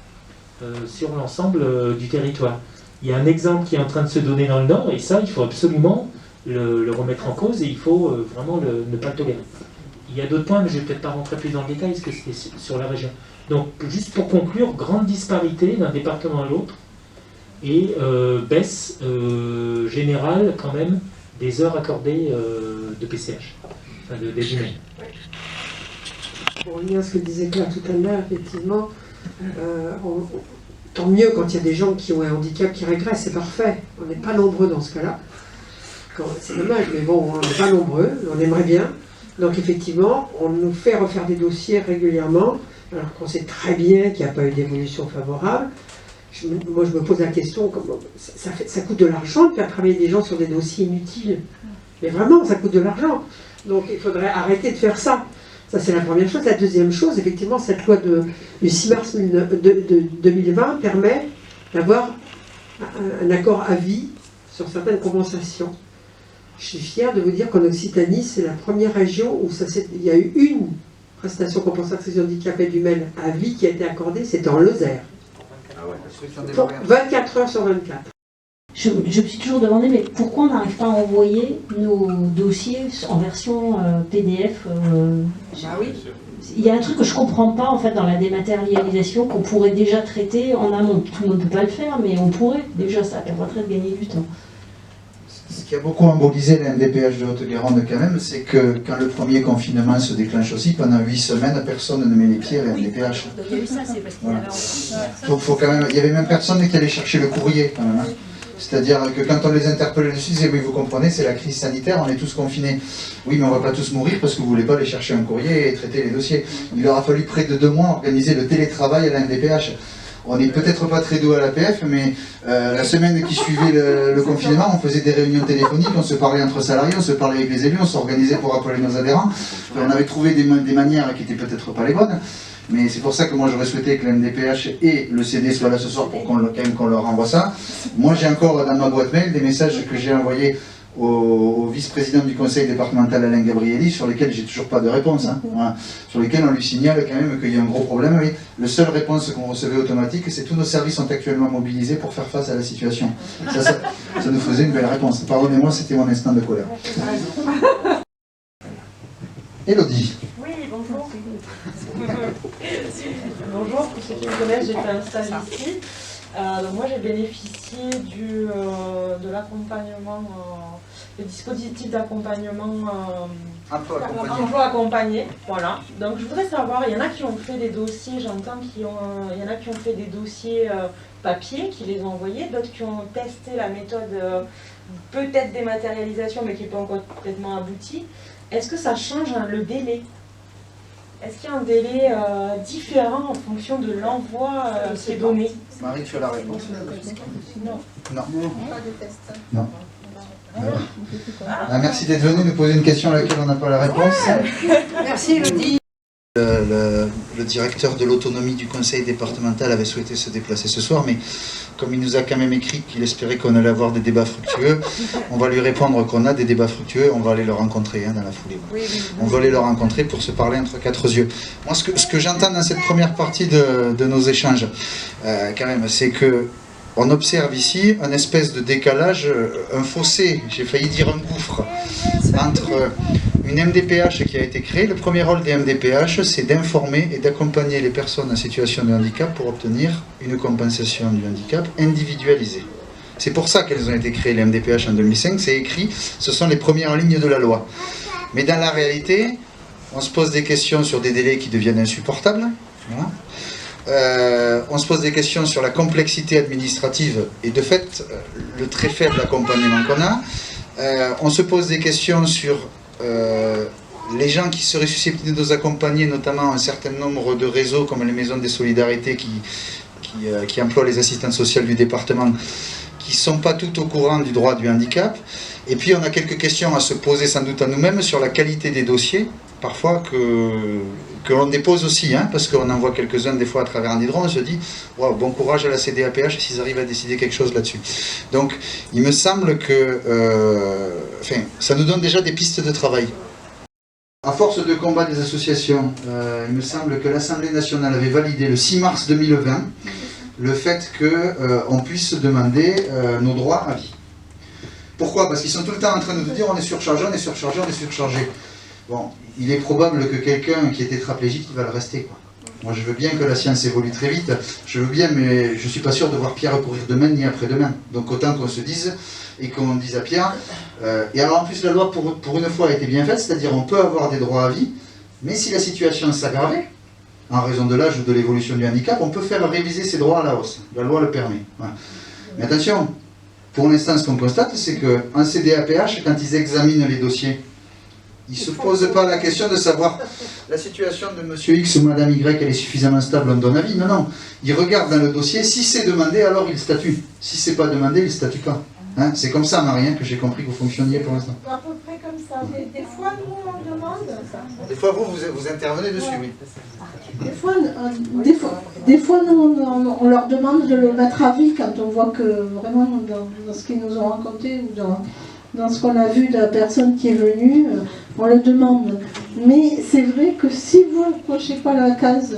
S10: sur l'ensemble du territoire. Il y a un exemple qui est en train de se donner dans le Nord, et ça, il faut absolument le remettre en cause, et il faut vraiment ne pas le tolérer. Il y a d'autres points, mais je ne vais peut-être pas rentrer plus dans le détail, parce que c'était sur la région. Donc, juste pour conclure, grande disparité d'un département à l'autre, et baisse générale, quand même, des heures accordées de PCH, enfin d'aide humaine.
S2: Pour revenir à ce que disait Claire tout à l'heure, effectivement, tant mieux quand il y a des gens qui ont un handicap qui régressent, c'est parfait. On n'est pas nombreux dans ce cas-là. C'est dommage, mais bon, on n'est pas nombreux, on aimerait bien. Donc effectivement, on nous fait refaire des dossiers régulièrement, alors qu'on sait très bien qu'il n'y a pas eu d'évolution favorable. Moi, je me pose la question, ça coûte de l'argent de faire travailler des gens sur des dossiers inutiles. Mais vraiment, ça coûte de l'argent. Donc il faudrait arrêter de faire ça. Ça, c'est la première chose. La deuxième chose, effectivement, cette loi du 6 mars 2020 permet d'avoir un accord à vie sur certaines compensations. Je suis fière de vous dire qu'en Occitanie, c'est la première région où il y a eu une prestation compensatrice de handicap et humaine à vie qui a été accordée, c'était en Lozère. Pour 24 heures sur 24.
S9: Je me suis toujours demandé, mais pourquoi on n'arrive pas à envoyer nos dossiers en version PDF
S2: Oui.
S9: Il y a un truc que je ne comprends pas en fait dans la dématérialisation qu'on pourrait déjà traiter en amont. Tout le monde ne peut pas le faire, mais on pourrait. Déjà, ça permettrait de gagner du temps.
S1: Ce qui a beaucoup embolisé la MDPH de Haute-Garonne quand même, c'est que quand le premier confinement se déclenche aussi, pendant 8 semaines, personne ne met les pieds à la MDPH.
S3: Il y a eu ça, c'est parce qu'il y avait...
S1: Faut quand même, il y avait même personne qui allait chercher le courrier quand même. C'est-à-dire que quand on les interpellait dessus, ils disaient oui, vous comprenez, c'est la crise sanitaire, on est tous confinés. Oui, mais on ne va pas tous mourir parce que vous ne voulez pas aller chercher un courrier et traiter les dossiers. Il leur a fallu près de 2 mois organiser le télétravail à la MDPH. On n'est peut-être pas très doux à l'APF, mais la semaine qui suivait le confinement, on faisait des réunions téléphoniques, on se parlait entre salariés, on se parlait avec les élus, on s'organisait pour appeler nos adhérents. Enfin, on avait trouvé des manières qui n'étaient peut-être pas les bonnes. Mais c'est pour ça que moi j'aurais souhaité que la MDPH et le CD soient là ce soir pour qu'on leur envoie ça. Moi j'ai encore dans ma boîte mail des messages que j'ai envoyés au vice-président du conseil départemental Alain Gabrielli, sur lesquels j'ai toujours pas de réponse. Voilà. Sur lesquels on lui signale quand même qu'il y a un gros problème. Oui. La seule réponse qu'on recevait automatique, c'est tous nos services sont actuellement mobilisés pour faire face à la situation. Ça nous faisait une belle réponse. Pardonnez-moi, c'était mon instant de colère. Élodie.
S11: Oui, bonjour. Bonjour, pour ceux qui me connaissent, j'ai fait un stage ici. Donc moi j'ai bénéficié de l'accompagnement, le dispositif d'accompagnement emploi accompagné. Voilà. Donc je voudrais savoir, il y en a qui ont fait des dossiers, j'entends il y en a qui ont fait des dossiers papier, qui les ont envoyés, d'autres qui ont testé la méthode peut-être dématérialisation mais qui n'est pas encore complètement aboutie. Est-ce que ça change le délai ? Est-ce qu'il y a un délai différent en fonction de l'envoi qui est donné ?
S1: Marie, tu as la réponse.
S11: Non.
S1: Non.
S3: Pas de test.
S1: Non. Merci d'être venu nous poser une question à laquelle on n'a pas la réponse.
S2: Merci Elodie.
S1: Le directeur de l'autonomie du conseil départemental avait souhaité se déplacer ce soir, mais comme il nous a quand même écrit qu'il espérait qu'on allait avoir des débats fructueux, on va lui répondre qu'on a des débats fructueux, on va aller le rencontrer dans la foulée. On va aller le rencontrer pour se parler entre quatre yeux. Moi, ce que j'entends dans cette première partie de nos échanges, quand même, c'est que on observe ici un espèce de décalage, un fossé, j'ai failli dire un gouffre, entre une MDPH qui a été créée. Le premier rôle des MDPH, c'est d'informer et d'accompagner les personnes en situation de handicap pour obtenir une compensation du handicap individualisée. C'est pour ça qu'elles ont été créées, les MDPH, en 2005. C'est écrit, ce sont les premières lignes de la loi. Mais dans la réalité, on se pose des questions sur des délais qui deviennent insupportables. Voilà. On se pose des questions sur la complexité administrative et de fait le très faible accompagnement qu'on a. On se pose des questions sur les gens qui seraient susceptibles de nous accompagner, notamment un certain nombre de réseaux comme les maisons des solidarités qui emploient les assistantes sociales du département, qui ne sont pas tout au courant du droit du handicap. Et puis on a quelques questions à se poser sans doute à nous-mêmes sur la qualité des dossiers, parfois que l'on dépose aussi, hein, parce qu'on en voit quelques-uns des fois à travers un hydron, on se dit wow, bon courage à la CDAPH s'ils arrivent à décider quelque chose là-dessus. Donc il me semble que ça nous donne déjà des pistes de travail. À force de combat des associations, il me semble que l'Assemblée nationale avait validé le 6 mars 2020 le fait qu'on puisse demander nos droits à vie. Pourquoi? Parce qu'ils sont tout le temps en train de nous dire on est surchargé, on est surchargé, on est surchargé. Bon, il est probable que quelqu'un qui est tétraplégique, il va le rester, quoi. Moi, je veux bien que la science évolue très vite, je veux bien, mais je ne suis pas sûr de voir Pierre courir demain ni après-demain. Donc autant qu'on se dise, et qu'on dise à Pierre, et alors en plus la loi pour une fois a été bien faite, c'est-à-dire on peut avoir des droits à vie, mais si la situation s'aggravait, en raison de l'âge ou de l'évolution du handicap, on peut faire réviser ses droits à la hausse. La loi le permet. Voilà. Mais attention, pour l'instant, ce qu'on constate, c'est qu'en CDAPH, quand ils examinent les dossiers, ils ne se posent pas la question de savoir la situation de monsieur X ou madame Y, elle est suffisamment stable, on donne avis. Non, non. Ils regardent dans le dossier, si c'est demandé, alors ils statuent. Si c'est pas demandé, ils ne statuent pas. Hein, c'est comme ça, Marie, hein, que j'ai compris que vous fonctionniez pour l'instant.
S6: À peu près comme ça. Des fois, nous, on demande...
S1: Des fois, vous intervenez dessus, oui.
S6: Des fois, nous, on leur demande de le mettre à vie quand on voit que vraiment, dans ce qu'ils nous ont raconté ou dans ce qu'on a vu de la personne qui est venue, on le demande. Mais c'est vrai que si vous ne cochez pas la case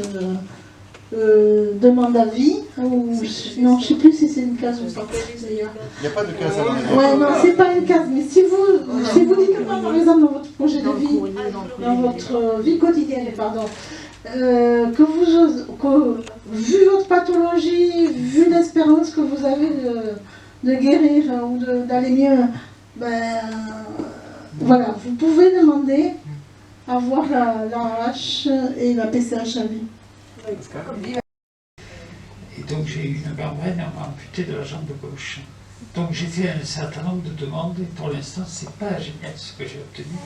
S6: demande à vie, ou non, je ne sais plus si c'est une case ou pas.
S1: Il n'y a pas de case à demander.
S6: Ouais, non, c'est pas une case, mais si vous dites pas, par exemple, dans votre projet de vie, dans votre vie quotidienne, pardon, vu votre pathologie, vu l'espérance que vous avez de guérir ou d'aller mieux, ben voilà, vous pouvez demander à voir la RH et la PCH à vie.
S12: Et donc j'ai eu une gangrène et on m'a amputé de la jambe gauche. Donc j'ai fait un certain nombre de demandes et pour l'instant c'est pas génial ce que j'ai obtenu.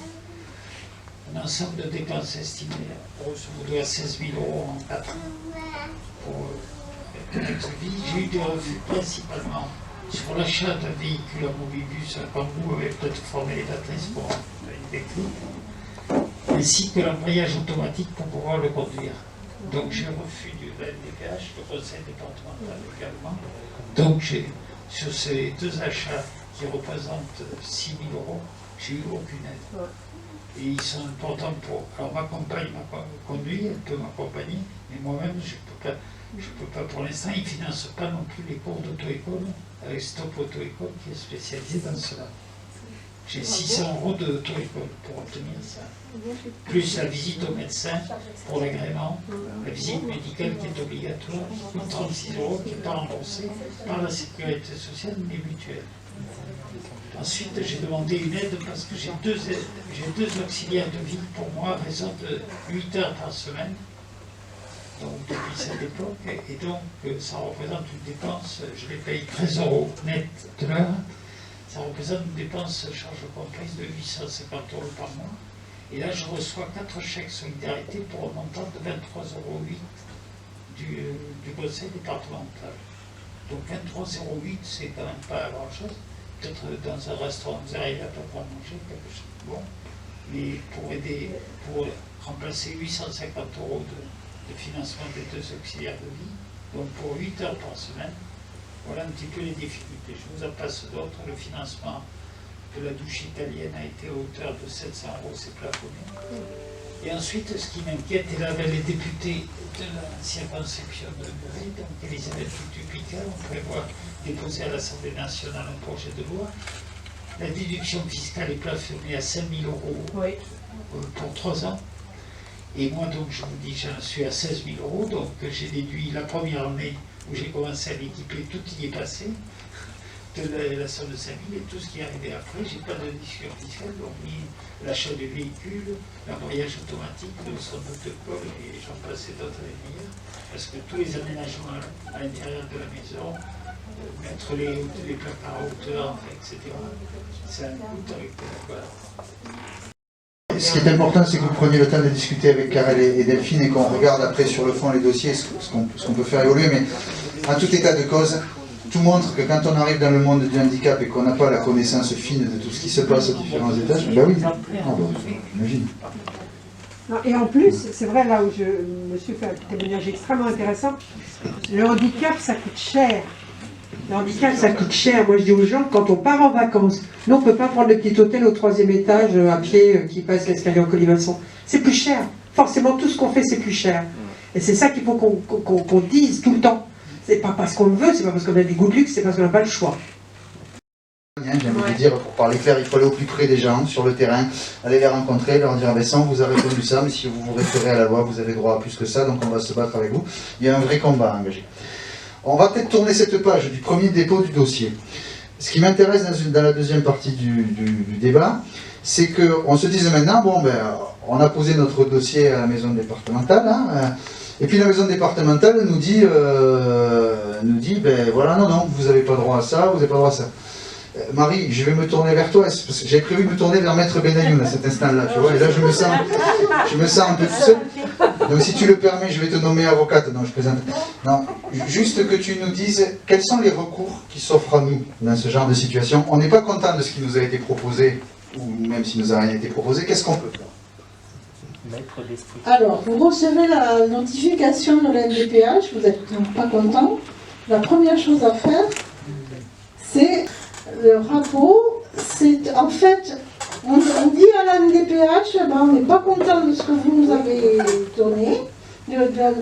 S12: Un ensemble de dépenses estimées grosso modo à 16 000 € en 4 ans pour vie. J'ai eu des refus principalement sur l'achat d'un véhicule à mobibus comme vous avez peut-être formé les matrices pour des clous, ainsi que l'embrayage automatique pour pouvoir le conduire. Donc j'ai refus du MDPH, le conseil départemental également. Donc sur ces deux achats qui représentent 6 000 €, j'ai eu aucune aide. Et ils sont importants pour... Alors ma compagne m'a conduit, elle peut m'accompagner, mais moi-même je peux pas pour l'instant, ils ne financent pas non plus les cours d'auto-école avec Stop Auto-école qui est spécialisé dans cela. J'ai 600 € d'auto-école pour obtenir ça. Plus la visite au médecin pour l'agrément, la visite médicale qui est obligatoire, plus 36 € qui n'est pas remboursée par la sécurité sociale mais mutuelle. Ensuite, j'ai demandé une aide parce que j'ai deux auxiliaires de vie pour moi à raison de 8 heures par semaine. Donc depuis cette époque, et donc ça représente une dépense, je les paye 13 € net de l'heure. Ça représente une dépense charge complexe de 850 € par mois. Et là, je reçois 4 chèques solidarité pour un montant de 23,08 € du conseil départemental. Donc 23,08 €, c'est quand même pas grand-chose. Peut-être dans un restaurant, vous arrivez à pas prendre manger quelque chose. Bon. pour remplacer 850 € de financement des 2 auxiliaires de vie, donc pour 8 heures par semaine. Voilà un petit peu les difficultés. Je vous en passe d'autres. Le financement de la douche italienne a été à hauteur de 700 €, c'est plafonné. Et ensuite, ce qui m'inquiète, et là, les députés de la circonscription de Bury, donc Elisabeth Tupica, on prévoit déposer à l'Assemblée nationale un projet de loi. La déduction fiscale est plafonnée à 5 000 € pour 3 ans. Et moi, donc, je vous dis, j'en suis à 16 000 €, donc j'ai déduit la première année où j'ai commencé à l'équiper, tout y est passé, de la somme de 5 000 et tout ce qui est arrivé après, j'ai pas de déduction fiscale, donc ni l'achat de véhicules, l'embrayage automatique, le son protocole, et j'en passe et d'autres les meilleurs, parce que tous les aménagements à l'intérieur de la maison, mettre les placards à hauteur, etc., c'est un coût avec voilà.
S1: Ce qui est important, c'est que vous preniez le temps de discuter avec Karel et Delphine et qu'on regarde après sur le fond les dossiers, ce qu'on peut faire évoluer. Mais en tout état de cause, tout montre que quand on arrive dans le monde du handicap et qu'on n'a pas la connaissance fine de tout ce qui se passe aux différents étages, ben oui, j'imagine.
S2: Et en plus, c'est vrai, là où je me suis fait un témoignage extrêmement intéressant, le handicap, ça coûte cher. Le handicap, ça coûte cher. Moi, je dis aux gens, quand on part en vacances, nous, on ne peut pas prendre le petit hôtel au 3e étage à pied qui passe l'escalier en colimaçon. C'est plus cher. Forcément, tout ce qu'on fait, c'est plus cher. Et c'est ça qu'il faut qu'on dise tout le temps. C'est pas parce qu'on le veut, c'est pas parce qu'on a des goûts de luxe, c'est parce qu'on n'a pas le choix.
S1: J'ai envie de dire, pour parler clair, il faut aller au plus près des gens, sur le terrain, aller les rencontrer, leur dire, ça, on vous a répondu ça, mais si vous vous référez à la loi, vous avez droit à plus que ça, donc on va se battre avec vous. Il y a un vrai combat engagé. On va peut-être tourner cette page du premier dépôt du dossier. Ce qui m'intéresse dans la deuxième partie du débat, c'est qu'on se dise maintenant, bon, ben, on a posé notre dossier à la maison départementale, hein, et puis la maison départementale nous dit, ben voilà, non, vous n'avez pas droit à ça, vous n'avez pas droit à ça. Marie, je vais me tourner vers toi, parce que j'ai prévu de me tourner vers Maître Benayoun à cet instant-là, tu vois, et là je me sens un peu tout seul. Donc si tu le permets, je vais te nommer avocate. Non, je plaisante. Non, juste que tu nous dises quels sont les recours qui s'offrent à nous dans ce genre de situation. On n'est pas content de ce qui nous a été proposé, ou même s'il nous a rien été proposé, qu'est-ce qu'on peut faire?
S6: Alors, vous recevez la notification de la NDPH, vous n'êtes pas content. La première chose à faire, c'est le rapport. C'est en fait, on dit à la NDPH, on n'est pas content de ce que vous nous avez donné, de la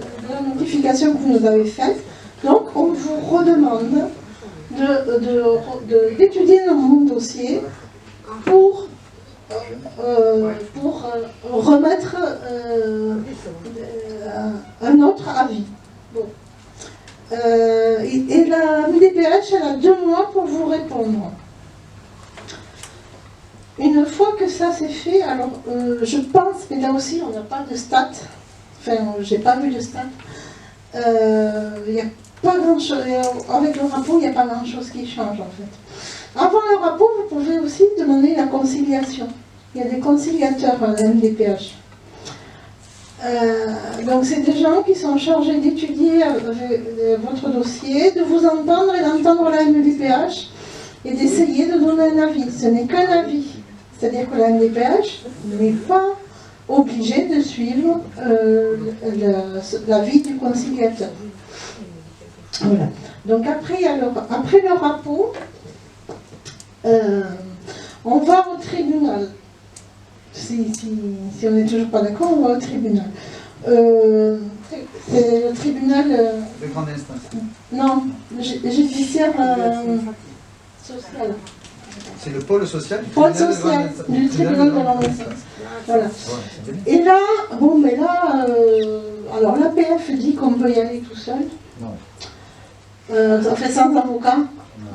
S6: notification que vous nous avez faite. Donc, on vous redemande d'étudier mon dossier pour remettre un autre avis. Bon. Et la MDPH, elle a 2 mois pour vous répondre. Une fois que ça c'est fait, alors je pense, mais là aussi on n'a pas de stats, enfin j'ai pas vu de stats, il n'y a pas grand chose, avec le rapport il n'y a pas grand chose qui change en fait. Avant le rapport, vous pouvez aussi demander la conciliation. Il y a des conciliateurs à la MDPH. Donc c'est des gens qui sont chargés d'étudier votre dossier, de vous entendre et d'entendre la MDPH et d'essayer de donner un avis. Ce n'est qu'un avis. C'est-à-dire que la MDPH n'est pas obligée de suivre l'avis du conciliateur. Voilà. Donc après le rapport, on va au tribunal. Si on n'est toujours pas d'accord, on va au tribunal. C'est le tribunal...
S1: de grande instance.
S6: Non, judiciaire social.
S1: C'est le pôle social du
S6: pôle social du tribunal de grande instance. Voilà. Et là, bon, mais là, alors l'APF dit qu'on peut y aller tout seul.
S1: Non.
S6: Ça fait sans avocat.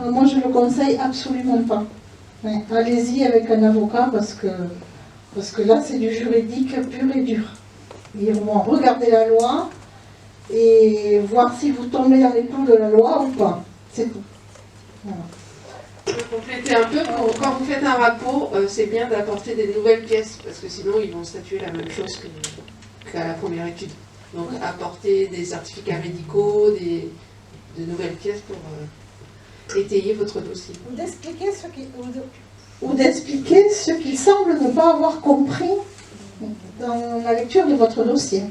S6: Moi, je le conseille absolument pas. Ouais, allez-y avec un avocat parce que là, c'est du juridique pur et dur. Ils vont regarder la loi et voir si vous tombez dans les clous de la loi ou pas. C'est tout. Voilà.
S7: Je peux compléter un peu, quand vous faites un rapport, c'est bien d'apporter des nouvelles pièces, parce que sinon ils vont statuer la même chose qu'à la première étude. Donc apporter des certificats médicaux, de nouvelles pièces pour étayer votre dossier.
S6: Vous expliquez ou d'expliquer ce qu'il semble ne pas avoir compris dans la lecture de votre dossier.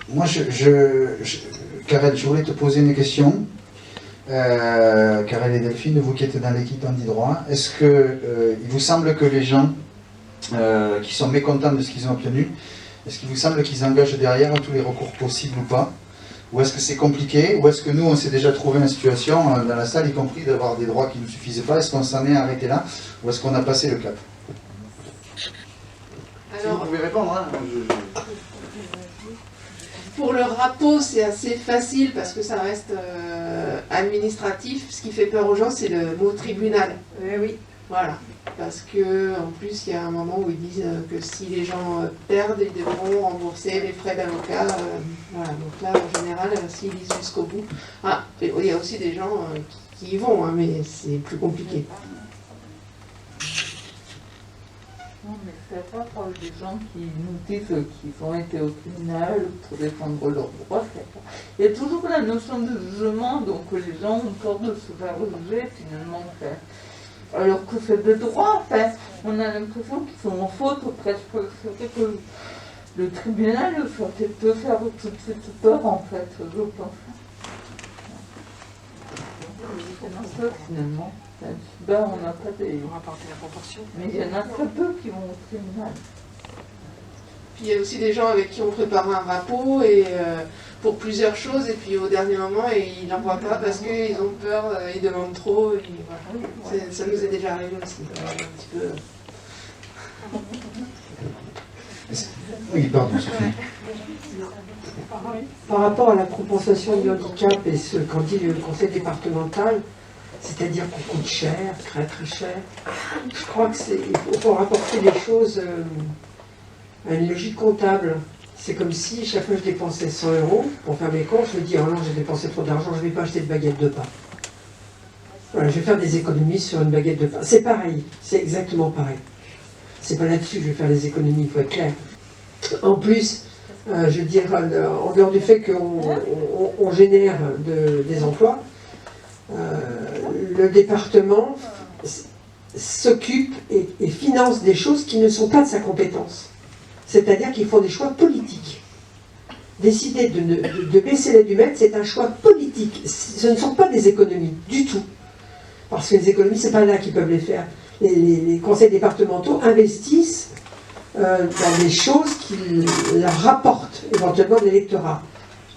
S1: Moi, Karel, je voulais te poser une question. Karel et Delphine, vous qui êtes dans l'équipe Anti-Droit, est-ce qu'il vous semble que les gens qui sont mécontents de ce qu'ils ont obtenu, est-ce qu'il vous semble qu'ils engagent derrière tous les recours possibles ou pas? Ou est-ce que c'est compliqué? Ou est-ce que nous, on s'est déjà trouvé une situation dans la salle, y compris d'avoir des droits qui ne nous suffisaient pas? Est-ce qu'on s'en est arrêté là? Ou est-ce qu'on a passé le cap?
S7: Alors,
S1: vous pouvez répondre, hein.
S7: Pour le rapport, c'est assez facile parce que ça reste administratif. Ce qui fait peur aux gens, c'est le mot tribunal.
S2: Oui.
S7: Voilà. Parce que en plus, il y a un moment où ils disent que si les gens perdent, ils devront rembourser les frais d'avocat. Voilà. Donc là, en général, s'ils lisent jusqu'au bout. Ah, il y a aussi des gens qui y vont, hein, mais c'est plus compliqué.
S4: Non, mais c'est pas pour les gens qui nous disent qu'ils ont été au tribunal pour défendre leurs droits. Il y a toujours la notion de jugement, donc les gens ont peur de se faire juger finalement. Alors que c'est des droits, en fait. On a l'impression qu'ils sont en faute presque. C'est vrai que le tribunal, ça fait te faire tout de suite peur, en fait, je pense. C'est ça, finalement. Ben, on n'a pas des...
S2: On rapporter la proportion.
S4: Mais il y en a très peu qui vont au tribunal.
S7: Puis il y a aussi des gens avec qui on prépare un rapport et pour plusieurs choses, et puis au dernier moment, ils n'envoient pas parce qu'ils ont peur, ils demandent trop. Et voilà. Ça nous est déjà arrivé aussi. Un petit peu...
S1: Oui, pardon, Sophie.
S2: Par rapport à la compensation du handicap et ce qu'en dit le conseil départemental, c'est-à-dire qu'on coûte cher, très très cher, je crois qu'il faut rapporter les choses à une logique comptable. C'est comme si chaque fois que je dépensais 100 € pour faire mes courses, je me dis « Oh non, j'ai dépensé trop d'argent, je ne vais pas acheter de baguette de pain. » Voilà, je vais faire des économies sur une baguette de pain. C'est pareil, c'est exactement pareil. C'est pas là-dessus que je vais faire des économies, il faut être clair. En plus, je veux dire, en dehors du fait qu'on génère des emplois, le département s'occupe et finance des choses qui ne sont pas de sa compétence. C'est-à-dire qu'ils font des choix politiques. Décider de baisser l'aide humaine, c'est un choix politique. Ce ne sont pas des économies, du tout. Parce que les économies, ce n'est pas là qu'ils peuvent les faire. Les conseils départementaux investissent dans des choses qui leur rapportent éventuellement de l'électorat.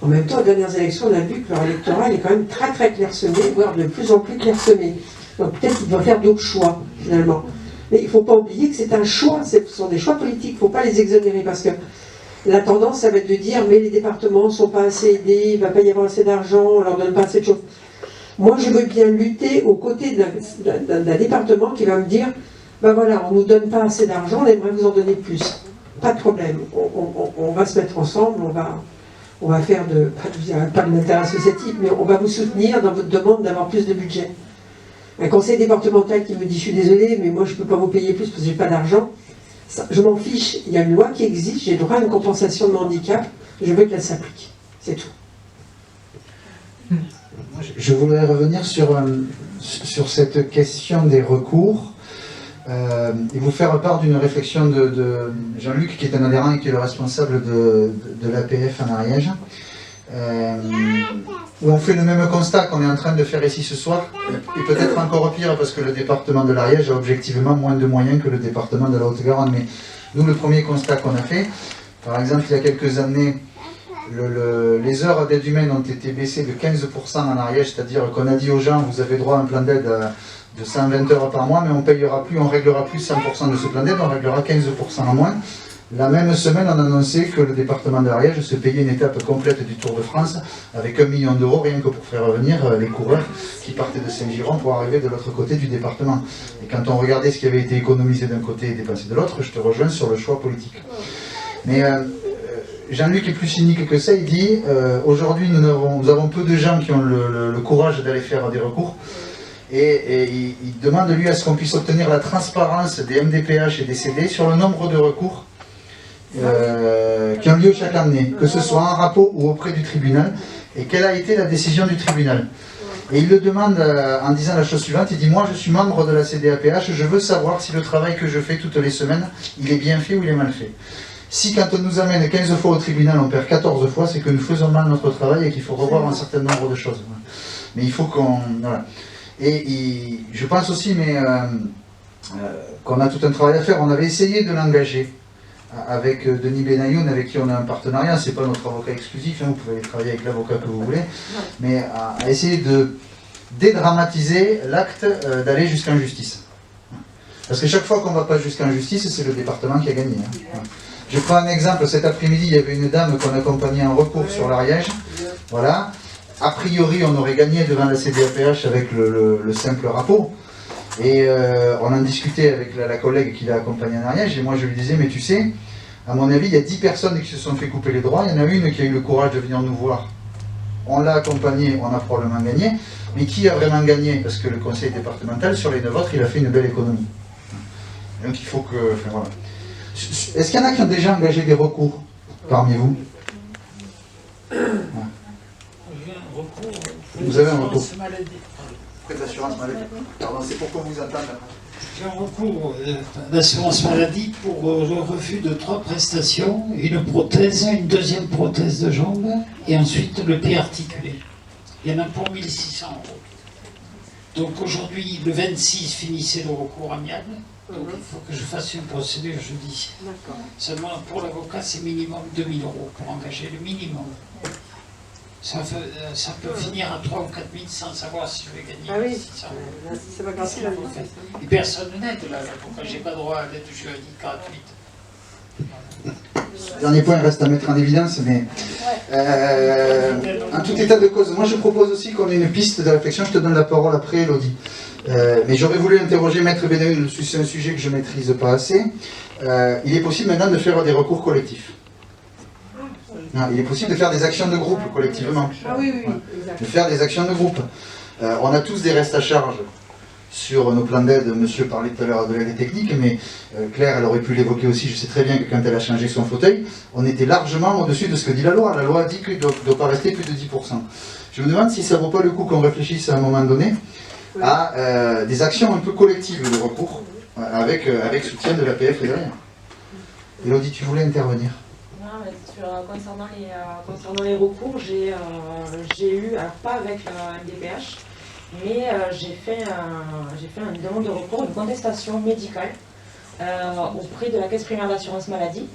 S2: En même temps, aux dernières élections, on a vu que leur électorat il est quand même très très clairsemé, voire de plus en plus clairsemé. Donc peut-être qu'ils doivent faire d'autres choix, finalement. Mais il ne faut pas oublier que c'est un choix, ce sont des choix politiques, il ne faut pas les exonérer, parce que la tendance, ça va être de dire, mais les départements ne sont pas assez aidés, il ne va pas y avoir assez d'argent, on ne leur donne pas assez de choses. Moi, je veux bien lutter aux côtés d'un département qui va me dire, ben voilà, on ne nous donne pas assez d'argent, on aimerait vous en donner plus. Pas de problème, on va se mettre ensemble, on va faire pas de l'intérêt associatif, mais on va vous soutenir dans votre demande d'avoir plus de budget. Un conseil départemental qui me dit, je suis désolé, mais moi je ne peux pas vous payer plus parce que je n'ai pas d'argent, je m'en fiche, il y a une loi qui existe, j'ai droit à une compensation de mon handicap, je veux qu'elle s'applique, c'est tout.
S1: Je voudrais revenir sur cette question des recours et vous faire part d'une réflexion de Jean-Luc, qui est un adhérent et qui est le responsable de l'APF en Ariège, où on fait le même constat qu'on est en train de faire ici ce soir, et peut-être encore pire parce que le département de l'Ariège a objectivement moins de moyens que le département de la Haute-Garonne. Mais nous, le premier constat qu'on a fait, par exemple, il y a quelques années, les heures d'aide humaine ont été baissées de 15% en Ariège, c'est-à-dire qu'on a dit aux gens, vous avez droit à un plan d'aide de 120 heures par mois, mais on ne réglera plus 100% de ce plan d'aide, on réglera 15% en moins. La même semaine, on annonçait que le département de l'Ariège se payait une étape complète du Tour de France avec 1 million d'euros, rien que pour faire revenir les coureurs qui partaient de Saint-Giron pour arriver de l'autre côté du département. Et quand on regardait ce qui avait été économisé d'un côté et dépensé de l'autre, je te rejoins sur le choix politique. Mais Jean-Luc est plus cynique que ça, il dit aujourd'hui nous avons peu de gens qui ont le courage d'aller faire des recours. Et il demande lui à ce qu'on puisse obtenir la transparence des MDPH et des CD sur le nombre de recours qui ont lieu chaque année, que ce soit en rapport ou auprès du tribunal, et quelle a été la décision du tribunal. Et il le demande en disant la chose suivante, il dit « Moi, je suis membre de la CDAPH, je veux savoir si le travail que je fais toutes les semaines, il est bien fait ou il est mal fait. Si quand on nous amène 15 fois au tribunal, on perd 14 fois, c'est que nous faisons mal notre travail et qu'il faut revoir un certain nombre de choses. Mais il faut qu'on... Voilà. Et je pense aussi qu'on a tout un travail à faire. On avait essayé de l'engager avec Denis Benayoun, avec qui on a un partenariat. C'est pas notre avocat exclusif, hein, vous pouvez aller travailler avec l'avocat que vous voulez, mais à essayer de dédramatiser l'acte d'aller jusqu'en justice. Parce que chaque fois qu'on ne va pas jusqu'en justice, c'est le département qui a gagné. Hein. Je prends un exemple, cet après-midi, il y avait une dame qu'on accompagnait en recours sur l'Ariège. Voilà. A priori, on aurait gagné devant la CDAPH avec le simple rapport. Et on en discutait avec la collègue qui l'a accompagnée en Ariège, et moi je lui disais, mais tu sais, à mon avis, il y a 10 personnes qui se sont fait couper les droits, il y en a une qui a eu le courage de venir nous voir. On l'a accompagnée, on a probablement gagné, mais qui a vraiment gagné? Parce que le conseil départemental, sur les 9 autres, il a fait une belle économie. Donc il faut que... Enfin, voilà. Est-ce qu'il y en a qui ont déjà engagé des recours parmi vous? Vous avez un recours? Prêt d'assurance maladie. Pardon, c'est pour qu'on vous entende.
S12: J'ai un recours d'assurance maladie pour le refus de 3 prestations, une prothèse, une deuxième prothèse de jambe, et ensuite le pied articulé. Il y en a pour 1600 €. Donc aujourd'hui, le 26, finissait le recours amiable. Donc il faut que je fasse une procédure jeudi. Seulement pour l'avocat, c'est minimum 2 000 € pour engager le minimum. Ça peut finir à 3 ou 4 000 sans savoir si je vais gagner.
S2: Ah oui,
S12: 600 €.
S2: c'est pas grave.
S12: Et personne n'aide là, l'avocat. J'ai pas droit à l'aide juridique gratuite.
S1: Dernier point reste à mettre en évidence, mais en tout état de cause, moi je propose aussi qu'on ait une piste de réflexion. Je te donne la parole après, Elodie. Mais j'aurais voulu interroger Maître Benayoun, c'est un sujet que je ne maîtrise pas assez. Il est possible maintenant de faire des recours collectifs. Non, il est possible de faire des actions de groupe collectivement.
S2: Ah oui, oui,
S1: De faire des actions de groupe. On a tous des restes à charge sur nos plans d'aide. Monsieur parlait tout à l'heure de l'aide technique, mais Claire, elle aurait pu l'évoquer aussi. Je sais très bien que quand elle a changé son fauteuil, on était largement au-dessus de ce que dit la loi. La loi dit qu'il ne doit pas rester plus de 10%. Je me demande si ça ne vaut pas le coup qu'on réfléchisse à un moment donné à des actions un peu collectives de recours, avec soutien de l'APF et derrière. Elodie, tu voulais intervenir?
S11: Non, mais concernant les recours, j'ai eu, alors pas avec la MDPH, mais j'ai fait une demande de recours, une contestation médicale auprès de la Caisse primaire d'assurance maladie.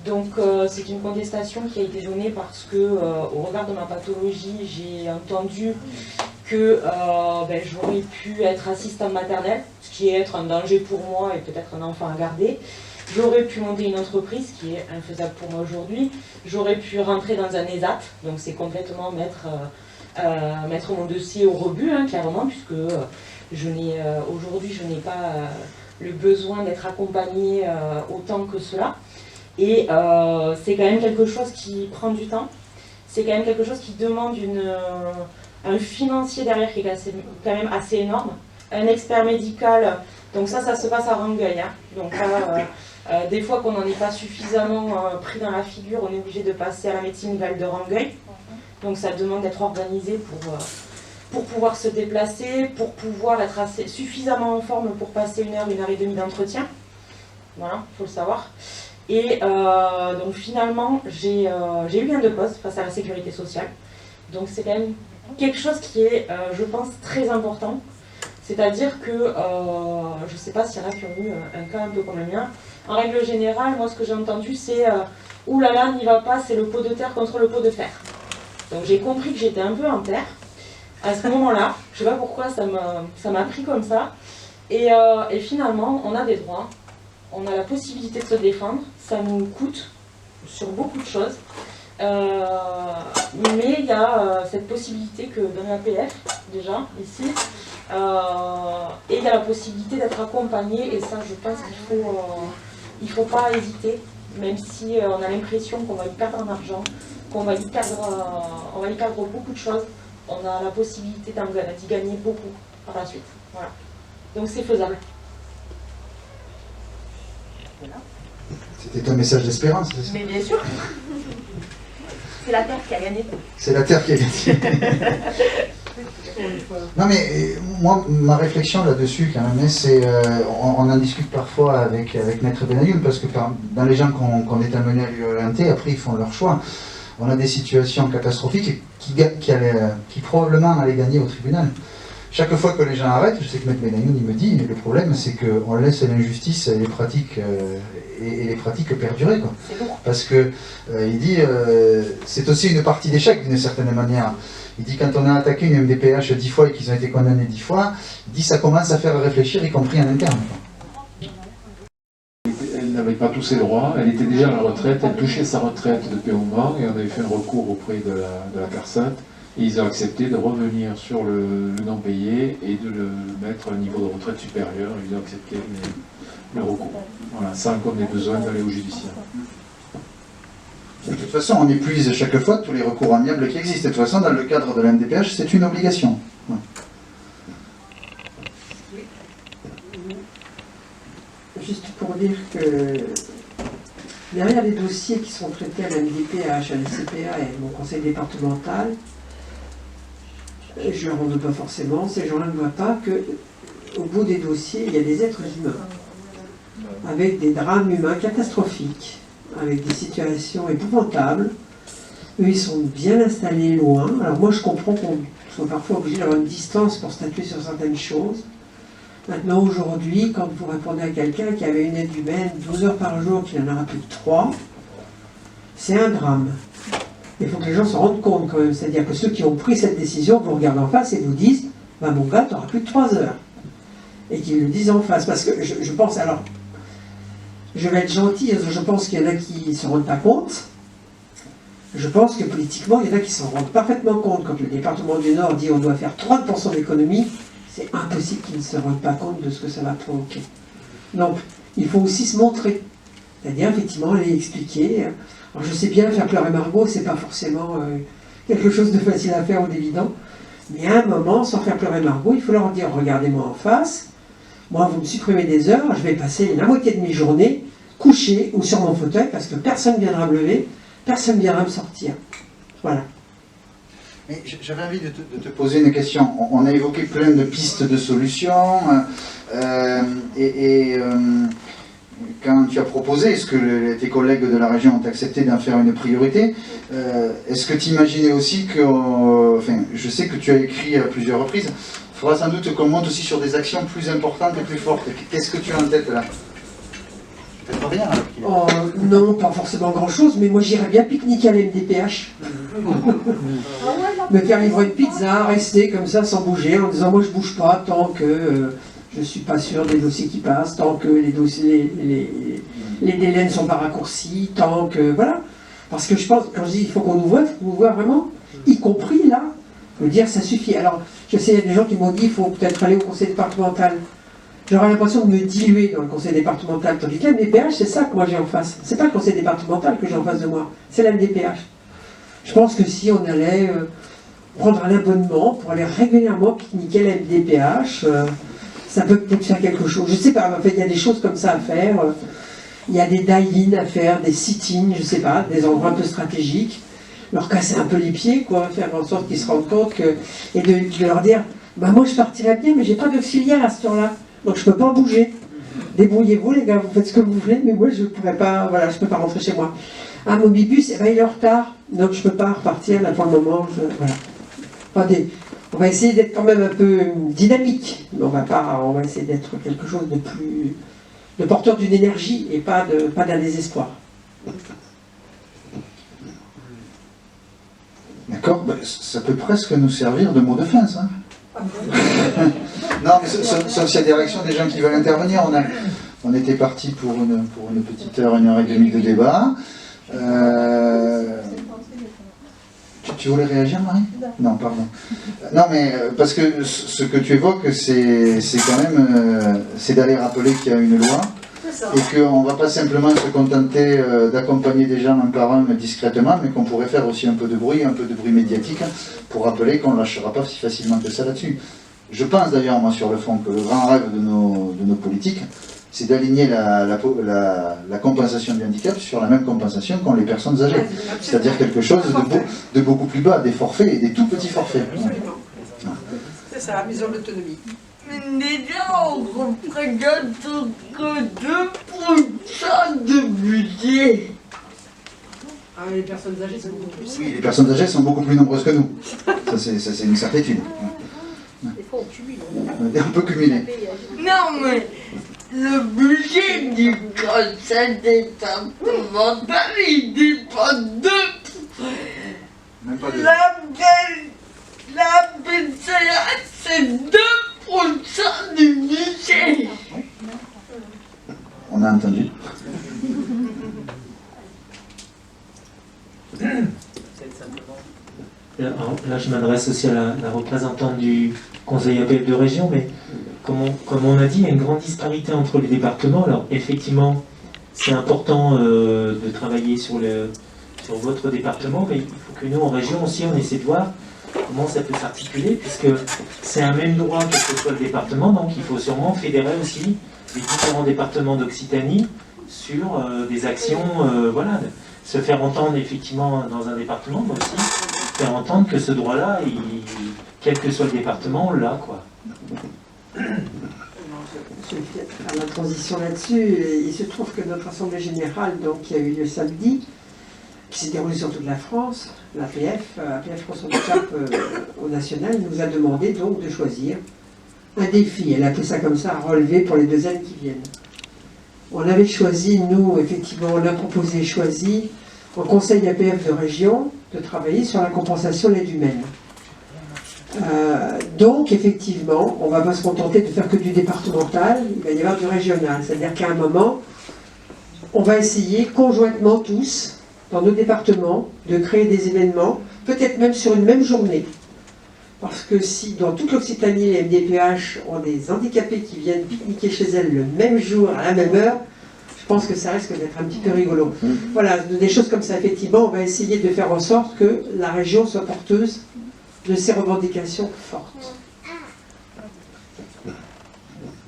S11: Donc c'est une contestation qui a été donnée parce que, au regard de ma pathologie, j'ai entendu que j'aurais pu être assistante maternelle, ce qui est être un danger pour moi et peut-être un enfant à garder. J'aurais pu monter une entreprise, ce qui est infaisable pour moi aujourd'hui. J'aurais pu rentrer dans un ESAT, donc c'est complètement mettre mon dossier au rebut, hein, clairement, puisque aujourd'hui je n'ai pas le besoin d'être accompagnée autant que cela. Et c'est quand même quelque chose qui prend du temps. C'est quand même quelque chose qui demande un financier derrière qui est quand même assez énorme. Un expert médical, donc ça se passe à Rangueil. Hein. Donc des fois qu'on n'en est pas suffisamment pris dans la figure, on est obligé de passer à la médecine nouvelle de Rangueil. Donc ça demande d'être organisé pour pouvoir se déplacer, pour pouvoir être suffisamment en forme pour passer 1 heure, 1 heure et demie d'entretien. Voilà, il faut le savoir. Et donc finalement, j'ai eu gain de cause face à la sécurité sociale. Donc c'est quand même quelque chose qui est, je pense, très important. C'est-à-dire que, je ne sais pas s'il y en a qui ont eu un cas un peu comme le mien. En règle générale, moi ce que j'ai entendu c'est « Ouh là là, n'y va pas, c'est le pot de terre contre le pot de fer ». Donc j'ai compris que j'étais un peu en terre à ce moment-là. Je ne sais pas pourquoi ça m'a pris comme ça. Et finalement, on a des droits. On a la possibilité de se défendre, ça nous coûte sur beaucoup de choses, mais il y a cette possibilité que donne l'APF, déjà, ici, et il y a la possibilité d'être accompagné, et ça je pense qu'il faut pas hésiter, même si on a l'impression qu'on va y perdre en argent, qu'on va y perdre beaucoup de choses, on a la possibilité d'y gagner beaucoup par la suite. Voilà. Donc c'est faisable.
S1: C'était un message d'espérance, c'est ça?
S11: Mais bien sûr. C'est la Terre qui a gagné.
S1: C'est la Terre qui a gagné. Non mais moi, ma réflexion là-dessus quand même, c'est, on en discute parfois avec Maître Benayoun, parce que dans les gens qu'on est amené à lui orienter, après ils font leur choix. On a des situations catastrophiques qui probablement allaient gagner au tribunal. Chaque fois que les gens arrêtent, je sais que Maître Benayoun il me dit, le problème c'est qu'on laisse l'injustice et les pratiques perdurer, quoi. Parce que il dit, c'est aussi une partie d'échec d'une certaine manière. Il dit quand on a attaqué une MDPH 10 fois et qu'ils ont été condamnés 10 fois, il dit ça commence à faire réfléchir, y compris en interne, quoi.
S13: Elle n'avait pas tous ses droits, elle était déjà à la retraite, elle touchait sa retraite depuis un moment et on avait fait un recours auprès de la CARSAT et ils ont accepté de revenir sur le non payé et de le mettre à un niveau de retraite supérieur. Ils ont accepté le recours. Voilà, sans qu'on ait besoin d'aller au judiciaire.
S1: De toute façon, on épuise chaque fois tous les recours amiables qui existent. De toute façon, dans le cadre de la MDPH, c'est une obligation. Ouais.
S2: Juste pour dire que derrière les dossiers qui sont traités à la MDPH, à la CPA et au conseil départemental, je ne leur en veux pas forcément, ces gens-là ne voient pas qu'au bout des dossiers, il y a des êtres humains, avec des drames humains catastrophiques, avec des situations épouvantables. Eux, ils sont bien installés loin. Alors moi, je comprends qu'on soit parfois obligé d'avoir une distance pour statuer sur certaines choses. Maintenant, aujourd'hui, quand vous répondez à quelqu'un qui avait une aide humaine 12 heures par jour, qu'il n'en aura plus que 3, c'est un drame. Il faut que les gens se rendent compte quand même. C'est-à-dire que ceux qui ont pris cette décision vous regardent en face et vous disent « bah, mon gars, tu n'auras plus que 3 heures ». Et qu'ils le disent en face. Parce que je pense, alors, je vais être gentil, je pense qu'il y en a qui ne se rendent pas compte. Je pense que politiquement, il y en a qui s'en rendent parfaitement compte. Quand le département du Nord dit on doit faire 30% d'économie, c'est impossible qu'ils ne se rendent pas compte de ce que ça va provoquer. Donc, il faut aussi se montrer. C'est-à-dire, effectivement, aller expliquer. Alors, je sais bien, faire pleurer Margot, c'est pas forcément quelque chose de facile à faire ou d'évident. Mais à un moment, sans faire pleurer Margot, il faut leur dire, regardez-moi en face, moi, vous me supprimez des heures, je vais passer la moitié de mes journées couché ou sur mon fauteuil, parce que personne ne viendra me lever, personne ne viendra me sortir. Voilà.
S1: Mais j'avais envie de te poser une question. On a évoqué plein de pistes de solutions, quand tu as proposé, est-ce que tes collègues de la région ont accepté d'en faire une priorité? Est-ce que tu imaginais aussi que... enfin, je sais que tu as écrit à plusieurs reprises, il faudra sans doute qu'on monte aussi sur des actions plus importantes et plus fortes. Qu'est-ce que tu as en tête là? Peut-être rien.
S2: Oh, non, pas forcément grand-chose, mais moi j'irais bien pique-niquer à la MDPH. Me faire livrer une pizza, rester comme ça sans bouger, en disant moi je bouge pas tant que je suis pas sûr des dossiers qui passent, tant que les délais ne sont pas raccourcis, tant que... Voilà. Parce que je pense, quand je dis il faut qu'on nous voit vraiment, y compris là, me dire ça suffit. Alors, je sais, il y a des gens qui m'ont dit il faut peut-être aller au conseil départemental. J'aurais l'impression de me diluer dans le conseil départemental, tandis que la MDPH, c'est ça que moi j'ai en face. C'est pas le conseil départemental que j'ai en face de moi, c'est la MDPH. Je pense que si on allait prendre un abonnement pour aller régulièrement pique-niquer la MDPH, ça peut peut-être faire quelque chose. Je sais pas, en fait, il y a des choses comme ça à faire. Il y a des die-in à faire, des sit-in, je sais pas, des endroits un peu stratégiques. Leur casser un peu les pieds, quoi, faire en sorte qu'ils se rendent compte que... Et de leur dire, bah moi je partirais bien, mais j'ai pas d'auxiliaire à ce temps-là. Donc je peux pas bouger. Débrouillez-vous les gars, vous faites ce que vous voulez, mais moi je pourrais pas, voilà, je peux pas rentrer chez moi. Un mobibus, eh ben, il est en retard, donc je peux pas repartir là pour le moment. Voilà. Attendez, on va essayer d'être quand même un peu dynamique, mais on va essayer d'être quelque chose de plus, de porteur d'une énergie et pas d'un désespoir.
S1: D'accord, ben, ça peut presque nous servir de mot de fin, ça. Non, mais sauf s'il y a des réactions des gens qui veulent intervenir. On était parti pour une petite heure, 1h30 de débat. Tu voulais réagir, Marie? Non, pardon. Non, mais parce que ce que tu évoques, c'est quand même c'est d'aller rappeler qu'il y a une loi et qu'on ne va pas simplement se contenter d'accompagner des gens un par un discrètement, mais qu'on pourrait faire aussi un peu de bruit médiatique pour rappeler qu'on ne lâchera pas si facilement que ça là-dessus. Je pense d'ailleurs, moi, sur le fond, que le grand rêve de nos politiques, c'est d'aligner la compensation du handicap sur la même compensation qu'ont les personnes âgées. C'est-à-dire quelque chose de beaucoup plus bas, des forfaits et des tout petits forfaits.
S2: C'est ça, maison d'autonomie.
S5: Mais déjà, on représente que 2% de budget.
S2: Ah, les personnes âgées sont beaucoup plus.
S1: Oui, les personnes âgées sont beaucoup plus nombreuses que nous. Ça, c'est une certitude.
S3: Des fois, on cumule.
S1: On peut cumuler.
S5: Non, mais le budget du conseil départemental, il dépend de...
S1: Même pas de...
S5: La PCH, c'est 2% du budget.
S1: On a entendu.
S10: Là, je m'adresse aussi à la représentante du Conseil APF de région, mais comme on a dit, il y a une grande disparité entre les départements. Alors, effectivement, c'est important de travailler sur votre département, mais il faut que nous, en région aussi, on essaie de voir comment ça peut s'articuler, puisque c'est un même droit quel que soit le département, donc il faut sûrement fédérer aussi les différents départements d'Occitanie sur des actions, voilà, se faire entendre effectivement dans un département, mais aussi faire entendre que ce droit-là, quel que soit le département, on l'a, quoi.
S2: Je vais faire la transition là-dessus. Il se trouve que notre assemblée générale, donc, qui a eu lieu samedi, qui s'est déroulée sur toute la France, l'APF France Handicap au national, nous a demandé donc de choisir un défi. Elle a appelé ça comme ça, à relever pour les 2 années qui viennent. On avait choisi, nous, effectivement, on a proposé, choisi, au Conseil APF de région, de travailler sur la compensation de l'aide humaine. Donc, effectivement, on ne va pas se contenter de faire que du départemental, il va y avoir du régional. C'est-à-dire qu'à un moment, on va essayer conjointement tous, dans nos départements, de créer des événements, peut-être même sur une même journée. Parce que si dans toute l'Occitanie, les MDPH ont des handicapés qui viennent pique-niquer chez elles le même jour, à la même heure, je pense que ça risque d'être un petit peu rigolo. Voilà, des choses comme ça, effectivement, on va essayer de faire en sorte que la région soit porteuse de ces revendications fortes.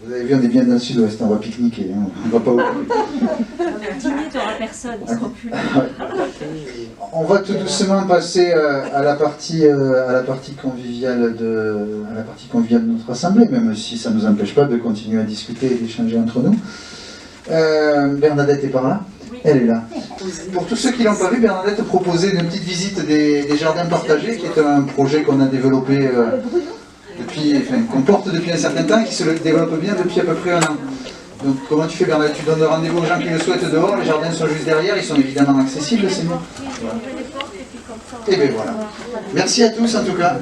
S1: Vous avez vu, on est bien dans le sud-ouest, on va pique-niquer, hein. On va pas au...
S3: Dîner, tu n'auras personne, il sera plus là.
S1: On va tout doucement passer à la partie conviviale de notre assemblée, même si ça ne nous empêche pas de continuer à discuter et d'échanger entre nous. Bernadette est par là. Elle est là. Pour tous ceux qui l'ont pas vu, Bernadette proposait une petite visite des jardins partagés, qui est un projet qu'on a développé qu'on porte depuis un certain temps et qui se développe bien depuis à peu près 1 an. Donc comment tu fais, Bernadette? Tu donnes rendez-vous aux gens qui le souhaitent dehors, les jardins sont juste derrière, ils sont évidemment accessibles, c'est mieux. Voilà. Et bien voilà. Merci à tous en tout cas.